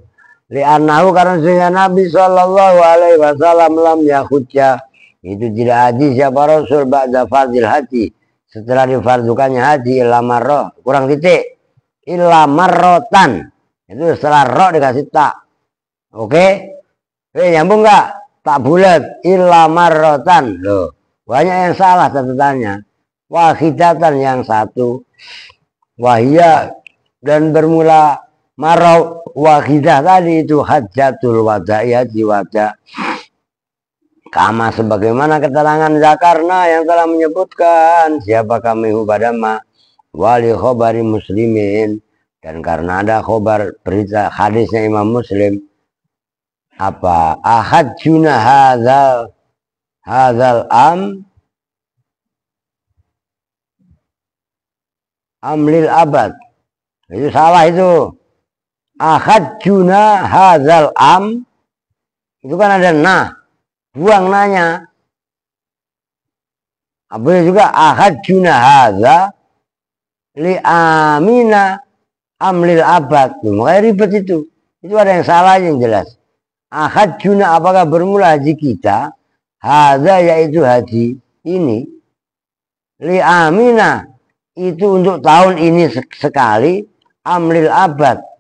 Li'annahu karena sehingga Nabi Shallallahu Alaihi Wasallam lam yakhudja, itu tidak haji siapa Rasul ba'da fardil haji, setelah difardukannya haji illa marroh, kurang titik, illa marrotan, itu setelah roh dikasih tak. Oke, nyambung nggak? Tak bulat, illa marrotan. Loh, banyak yang salah catatannya. Wahidatan yang satu, wahia, dan bermula marau wahidah tadi itu hajjatul wada'i, haji wada. Kama sebagaimana keterangan Zakarna yang telah menyebutkan siapa kami hubadama wali khobari muslimin, dan karena ada khobar berita hadisnya Imam Muslim, apa ahadjuna hadzal amlil abad, itu salah itu. Ahadjuna hadzal itu kan ada buang nanya. Boleh juga ahadjuna hadza li amina amlil abad. Makanya ribet itu. Itu ada yang salah yang jelas. Ahadjuna apakah bermula haji kita? Hadza yaitu haji ini. Li amina itu untuk tahun ini sekali. Amlil abad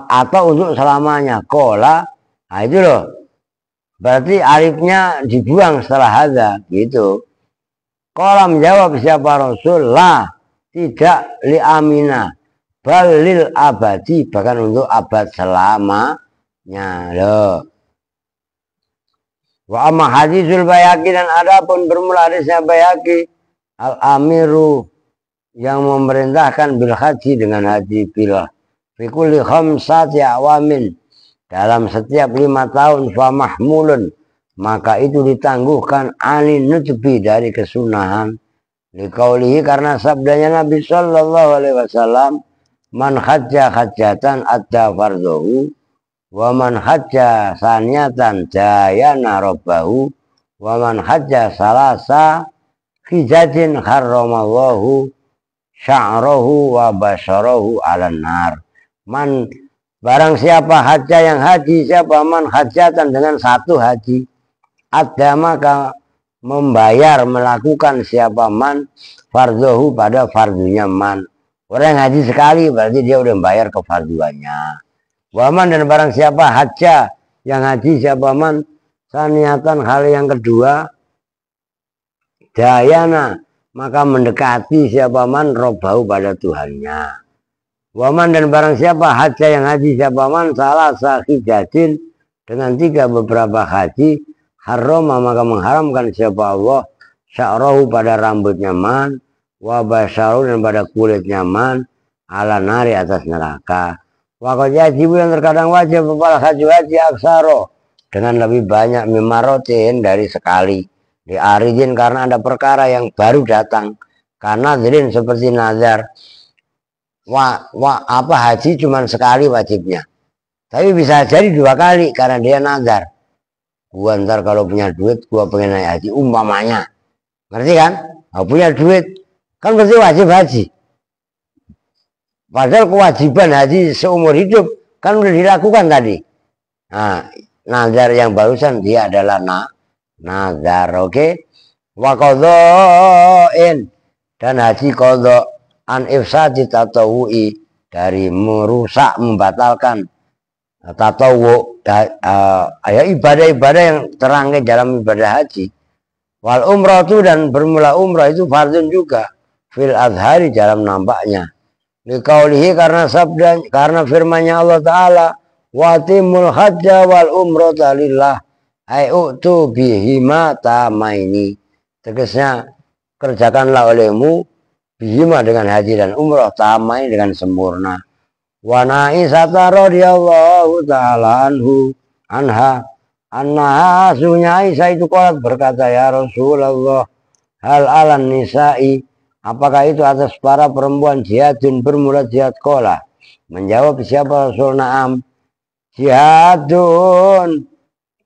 atau untuk selamanya. Kola, nah itu loh. Berarti alifnya dibuang setelah hadza gitu. Kola menjawab siapa Rasul, lah tidak li amina balil abadi, bahkan untuk abad selamanya loh. Wa amma hadisul Bayhaqi, dan adapun bermula hadisnya Bayhaqi, al-amiru yang memerintahkan bil haji dengan haji bila fi kulli khamsati awamin, dalam setiap 5 tahun, fa mahmulun, maka itu ditangguhkan anin nutbi dari kesunahan, liqaulihi karena sabdanya Nabi Sallallahu Alaihi Wasallam, man hajja hajjatan adda fardhu wa man hajja saniyatan dayana rabbahu wa man hajja salasa hijatin harramallahu sya'rahu wa basyarahu 'alan nar. Man, barang siapa haja yang haji, siapa man hajatan dengan satu haji, ada maka membayar, melakukan siapa man fardhu pada fardunya man. Orang yang haji sekali berarti dia udah membayar kefarduannya. Waman, dan barang siapa haja yang haji siapa man saniyatan hal yang kedua, dayana maka mendekati siapa man robahu pada Tuhannya. Waman, dan barang siapa haja yang haji siapa man salah sahijatin dengan 3 beberapa haji, harrama maka mengharamkan siapa Allah sya'rahu pada rambutnya man, wa basyaru dan pada kulitnya man, ala nari atas neraka. Waktu wajib yang terkadang wajib kepala haji aksaro dengan lebih banyak mimarotin dari sekali. Di arijin karena ada perkara yang baru datang, karena zilin seperti nazar. Apa haji cuma sekali wajibnya, tapi bisa jadi 2 kali karena dia nazar. Gua ntar kalau punya duit gua pengen naik haji umpamanya, ngerti kan? Kalau punya duit kan berarti wajib haji, padahal kewajiban haji seumur hidup kan udah dilakukan tadi. Nah, nazar yang barusan dia adalah nazar, oke? Wa qadha'in, dan haji qadha, an ifsadi tatawu'i, dari merusak, membatalkan tatawu, ibadah-ibadah yang terangkai dalam ibadah haji. Wal umratu, dan bermula umrah itu fardun juga fil azhari, dalam nampaknya. Liqaulihi, karena sabda, karena firman-Nya Allah Ta'ala, watimul hajja wal umrata lillah ayu'tu bihima tamaini. Tegasnya, kerjakanlah olehmu bihima, dengan haji dan umrah, tamaini, dengan sempurna. Wa Aisyah radhiyallahu ta'ala anha annaha, sunya Aisyah itu qalat, berkata, ya Rasulullah, hal alan nisa'i, apakah itu atas para perempuan jihadun, bermula jihad? Qala, menjawab siapa Rasul, na'am, jihadun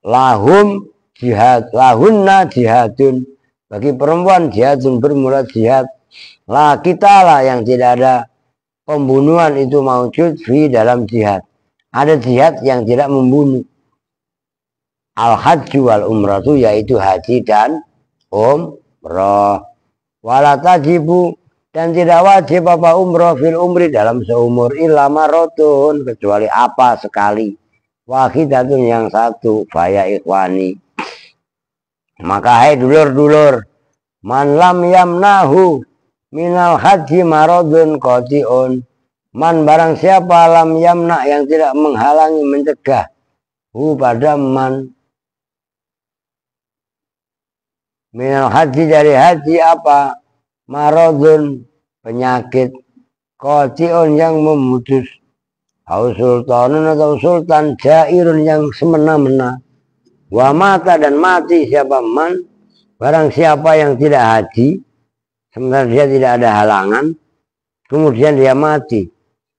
lahum jihad, lahunna jihadun, bagi perempuan jihadun, bermula jihad. La kita lah, yang tidak ada pembunuhan itu maujud fi, dalam jihad. Ada jihad yang tidak membunuh. Al hajju wal umratu, yaitu haji dan umrah. Wala tajibu, dan tidak wajib apa umrah fil umri, dalam seumur, illa marotun, kecuali apa sekali, wahidatun, yang satu, faya ikhwani, maka hai dulur-dulur, man lam yamnahu minal haji marodun qati'un, man, barang siapa, lam yamna, yang tidak menghalangi, mencegah, hu, pada man, minal haji, dari haji, apa, marodun, penyakit, qati'un, yang memutus, au sultanun, atau sultan, jairun, yang semena-mena, wa mata, dan mati siapa man, barang siapa yang tidak haji, sementara dia tidak ada halangan, kemudian dia mati,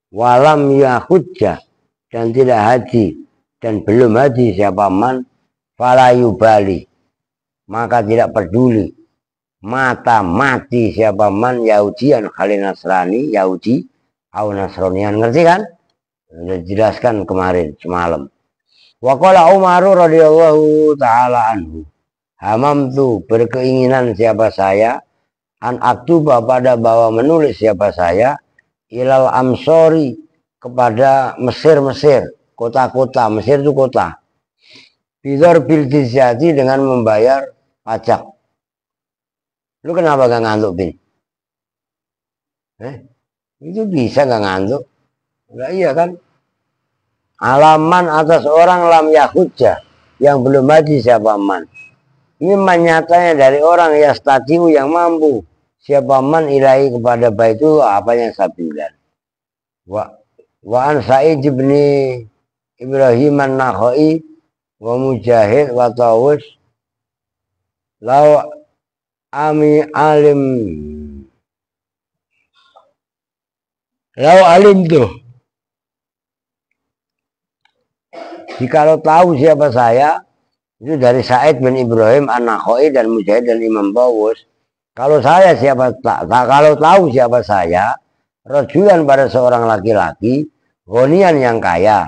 walam yahujjah, dan tidak haji, dan belum haji siapa man, fala yubali, maka tidak peduli, mata, mati siapa man, Yahudian kali Nasrani, Yahudi au Nasronian, ngerti kan? Sudah jelaskan kemarin semalam. Wa qala Umar radhiyallahu ta'ala anhu, hamamtu, berkeinginan siapa saya, an aktuba, pada bahwa menulis siapa saya, ilal amsori, kepada Mesir, kota-kota, Mesir itu kota, bidor bil jizyati, dengan membayar pajak. Lu kenapa gak ngantuk, Bin? Itu bisa gak ngantuk? Enggak, iya kan? Alaman, atas orang, lam yahujjah, yang belum haji siapa man. Ini nyatanya dari orang yastatiu, yang mampu, siapa man ilahi, kepada Baitullah, apanya sabilan. Wa an Sa'id bin Ibrahim an-Nakhai wa Mujahid wa Tawus law ami alim, law alim tuh, jikalau tahu siapa saya, itu dari Sa'id bin Ibrahim an-Nakhai dan Mujahid dan Imam Tawus. Kalau saya kalau tahu siapa saya, rajulan, pada seorang laki-laki, ghaniyan, yang kaya,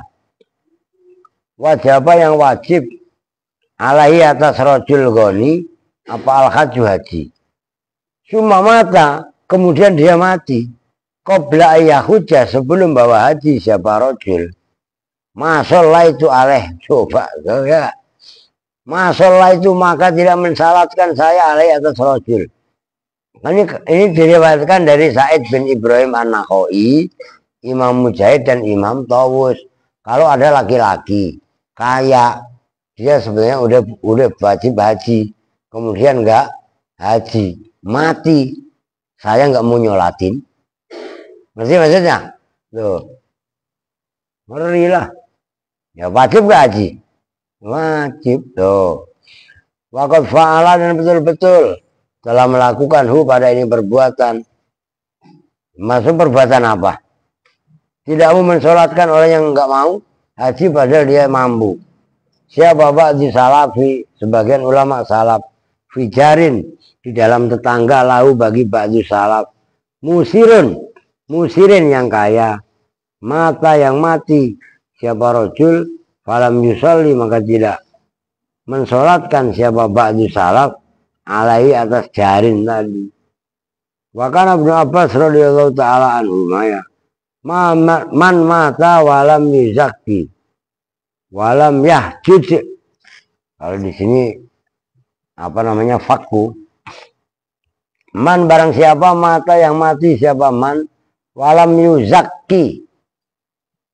wajib, yang wajib, alaihi, atas rajul ghani, apa al-hajju, haji. Cuma mata, kemudian dia mati, qabla ayyahujjah, sebelum bawa haji siapa rajul, masalah itu alaih, coba ya, masalah itu, maka tidak mensalatkan saya alaih, atas rajul. Ini diriwayatkan dari Sa'id bin Ibrahim an-Nakhai, Imam Mujahid, dan Imam Tawus. Kalau ada laki-laki kaya, dia sebenarnya udah wajib haji, kemudian enggak haji, mati, saya enggak mau nyolatin. Ngerti maksudnya? Tuh, ngeri lah. Ya wajib enggak haji? Wajib. Tuh, waqad fa'ala, dan betul-betul telah melakukan pada ini perbuatan. Maksud perbuatan apa? Tidak mau mensolatkan orang yang enggak mau haji padahal dia mampu. Siapa ba'di salafi, sebagian ulama salaf, fijarin, di dalam tetangga, lahu, bagi ba'di salaf, musirin, yang kaya, mata, yang mati, siapa rajul, falam yusalli, maka tidak mensolatkan siapa ba'di salaf, alaihi, atas jarin tadi. Wa kana Ibnu Abbas radhiyallahu taala anhu ya. Man mata walam yuzakki walam yahjud. Kalau di sini apa namanya fakku. Man barang siapa mata yang mati siapa man walam yuzakki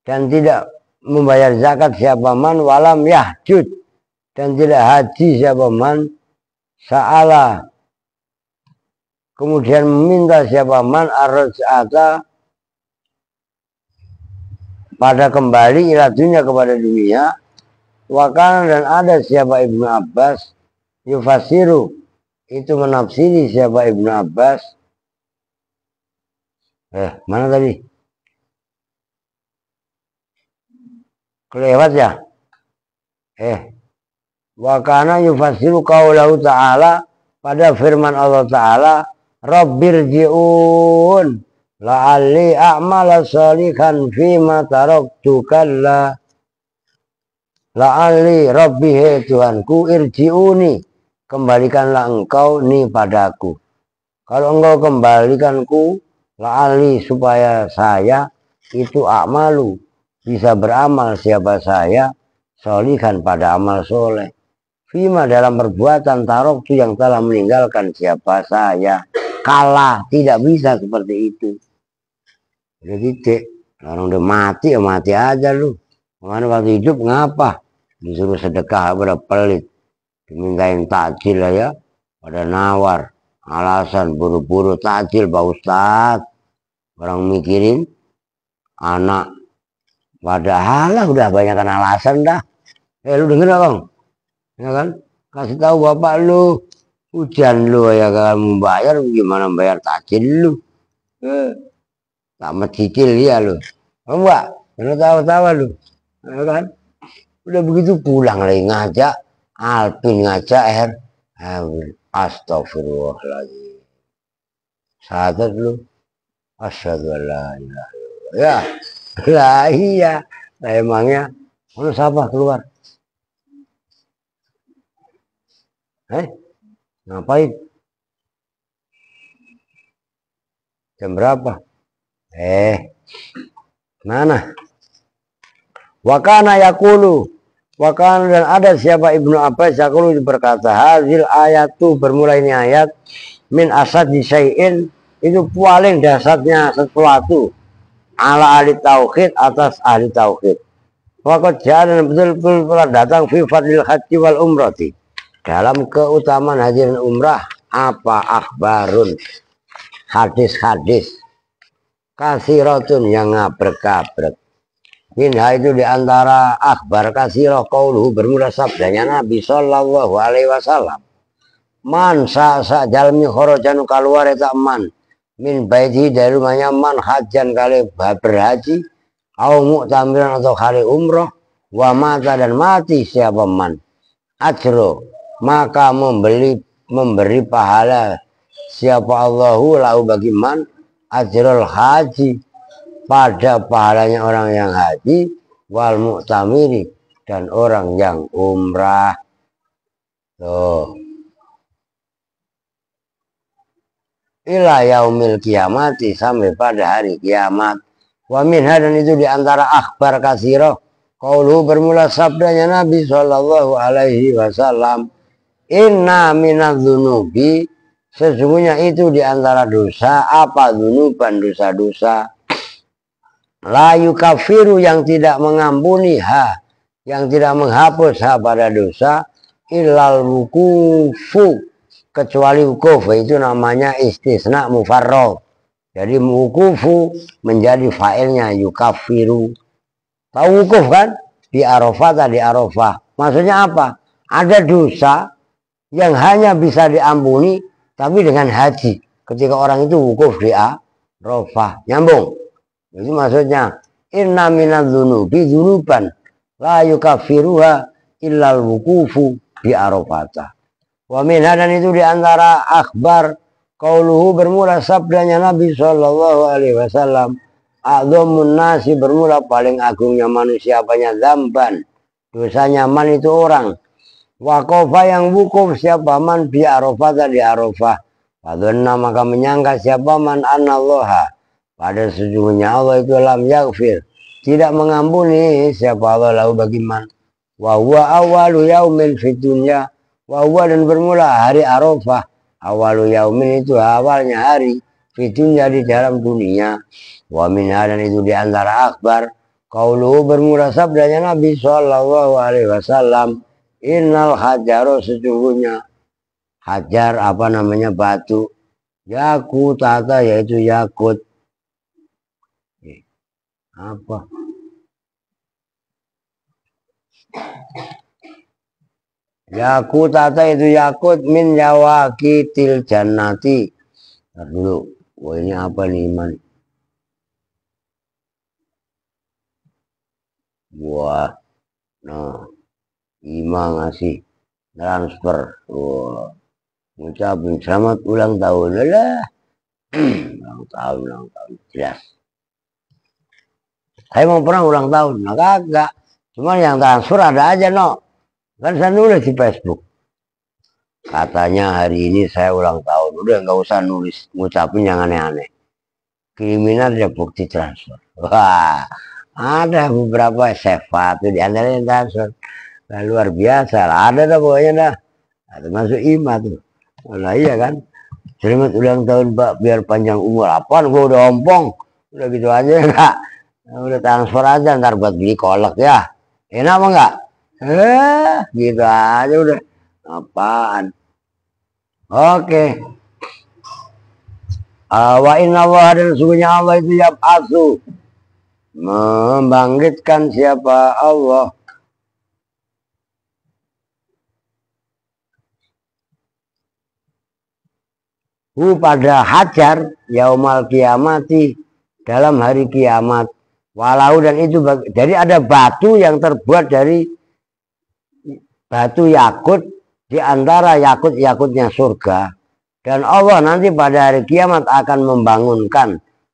dan tidak membayar zakat siapa man walam yahjud dan tidak haji siapa man sa'ala kemudian meminta siapa man ar-raj'ata pada kembali ila dunia kepada dunia. Wakana dan ada siapa Ibnu Abbas yufasiru itu menafsiri siapa Ibnu Abbas. Mana tadi? Kelewat ya? Wakana yufasiru qaulahu ta'ala pada firman Allah Ta'ala Rabbirji'un la'alli a'mala shalihan fima taraktu kalla la'alli rabbihe Tuhanku irji'uni kembalikanlah engkau ni padaku. Kalau engkau kembalikanku la'alli supaya saya itu a'malu bisa beramal siapa saya sholihan pada amal soleh fima dalam perbuatan taraktu yang telah meninggalkan siapa saya. Kalah tidak bisa seperti itu. Jadi orang udah mati ya mati aja lu. Kemana waktu hidup ngapa? Disuruh sedekah pada pelit. Dimintain takjil lah ya. Pada nawar. Alasan buru-buru takjil Pak Ustadz. Orang mikirin anak. Padahal udah banyak alasan dah. Lu denger gak bang? Ya kan? Kasih tahu bapak lu. Hujan lu ya kamu bayar gimana bayar takjil lu. Sama cicil ya lu. Enggak, karena tawa-tawa lu. Ya kan? Udah begitu pulang lagi ngajak Alpin ngajak astagfirullahaladzim. Sahadat lu. Asyhadu an la ilaha illallah. Ya. Lah iya. Nah emangnya lu siapa keluar? Ngapain? Jam berapa? Mana? Wakana yakulu. Wakana dan ada siapa Ibnu Abbas yakulu berkata hazil ayatu bermula ini ayat min asad disai'in itu paling dasarnya sesuatu ala ahli tauhid atas ahli tauhid. Waqad jalan betul-betul telah datang fi fadlil haji wal umrati dalam keutamaan haji dan umrah apa akhbarun hadis-hadis kasiratun yang ngabrek-abrek. Minha itu diantara akhbar kasirah qauluhu bermula sabdanya Nabi sallallahu alaihi wasallam man sa jalmi khorojanu keluar eta man min baiti dari rumahnya man hajan kali berhaji au mu'tamiran atau kali umroh wa mata dan mati siapa man ajro maka memberi pahala siapa Allahu lahu bagi man ajrul haji pada pahalanya orang yang haji wal mu'tamiri dan orang yang umrah. Tuh. Ila yaumil kiamati sampai pada hari kiamat. Wa minha dan itu diantara akhbar kasiro qauluhu bermula sabdanya Nabi sallallahu alaihi wasallam inna minadzunubi sesungguhnya itu diantara dosa apa dzunuban dosa-dosa la yukafiru yang tidak mengampuni yang tidak menghapus pada dosa illal wukufu kecuali wukuf itu namanya istisna mufarrad. Jadi wukufu menjadi failnya yukafiru. Tahu wukuf kan? Di Arafah tadi Arafah. Maksudnya apa? Ada dosa yang hanya bisa diampuni tapi dengan haji. Ketika orang itu wukuf di Arafah. Nyambung. Itu maksudnya inna minadzunubi dzunuban la yukaffiruha illal wukufu bi Arafah. Wa minha dan itu diantara akhbar qauluhu bermula sabdanya Nabi sallallahu alaihi wasallam a'dhamun nasi bermula paling agungnya manusia apanya dzamban dosanya man itu orang waqafa yang wukuf siapa man bi Arafah di Arafah Fadhanna maka menyangka siapa man anallaha pada sesungguhnya Allah itu lam yaghfir tidak mengampuni siapa Allah lahu bagi man wa huwa awwalu yaumin fid dunya wa huwa dan bermula hari Arafah awalu yaumin itu awalnya hari fid dunya di dalam dunia wa min dan itu di antara akbar qauluhu bermula sabdanya Nabi sallallahu alaihi wasallam innal hajaru sesungguhnya hajar apa namanya batu yakutata yaitu yakut apa yakutata itu yakut min yawaqitil jannati. Ntar dulu, wah ini apa nih Iman? Wah, nah Ima ngasih transfer, wah ngucapin selamat ulang tahun lah. ulang tahun jelas. Saya mau pernah ulang tahun, nah kagak. Cuman yang transfer ada aja no. Kan saya nulis di Facebook. Katanya hari ini saya ulang tahun. Udah nggak usah nulis, ngucapin yang aneh-aneh. Kirimin aja bukti transfer. Wah, ada beberapa seva tuh di antaranya transfer. Nah, luar biasa lah. Ada dah pokoknya dah. Termasuk Ima tuh. Nah iya kan. Selamat ulang tahun Pak, biar panjang umur. Apaan gua udah ompong. Udah gitu aja enggak. Udah transfer aja ntar buat beli kolak ya. Enak apa enggak? Gitu aja udah. Apaan? Oke. Wa inna Allah dan sesungguhnya Allah itu yab'atsu membangkitkan siapa Allah pada hajar yaumal kiamati dalam hari kiamat walau dan itu jadi ada batu yang terbuat dari batu yakut di antara yakut-yakutnya surga dan Allah nanti pada hari kiamat akan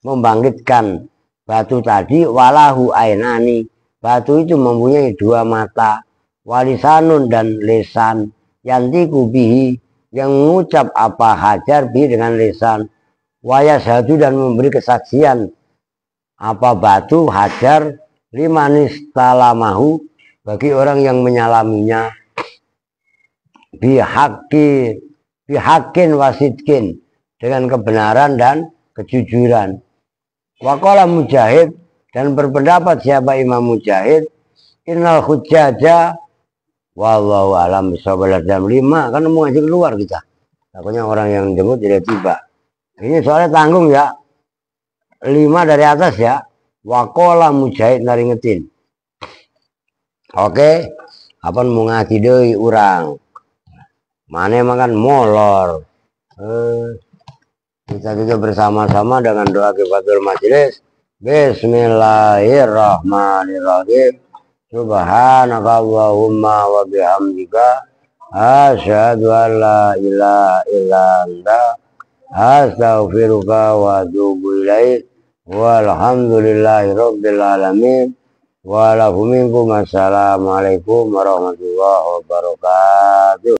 membangkitkan batu tadi walahu ainani batu itu mempunyai dua mata walisanun dan lisan yantiku bihi yang mengucap apa hajar bi dengan lisan wayasadu dan memberi kesaksian apa batu hajar limanis talamahu bagi orang yang menyalaminya bihakin wasidkin dengan kebenaran dan kejujuran. Waqala Mujahid dan berpendapat siapa Imam Mujahid innal hujjaja wallahu alam bisawab jam 5 kan mau ngajak keluar kita. Takutnya orang yang jemput tidak tiba. Ini soalnya tanggung ya. 5 dari atas ya. Waqala Mujahid naringetin. Oke, apa mau ngaji deui urang. Mana makan molor. Kita juga bersama-sama dengan doa kifatul majelis. Bismillahirrahmanirrahim. Subhanaka Allahumma wa bihamdika asyhadu an la ilaha illa anta astaghfiruka wa atubu ilaik. Walhamdulillahirabbil alamin. Wa lakum minkum assalamualaikum warahmatullahi wabarakatuh.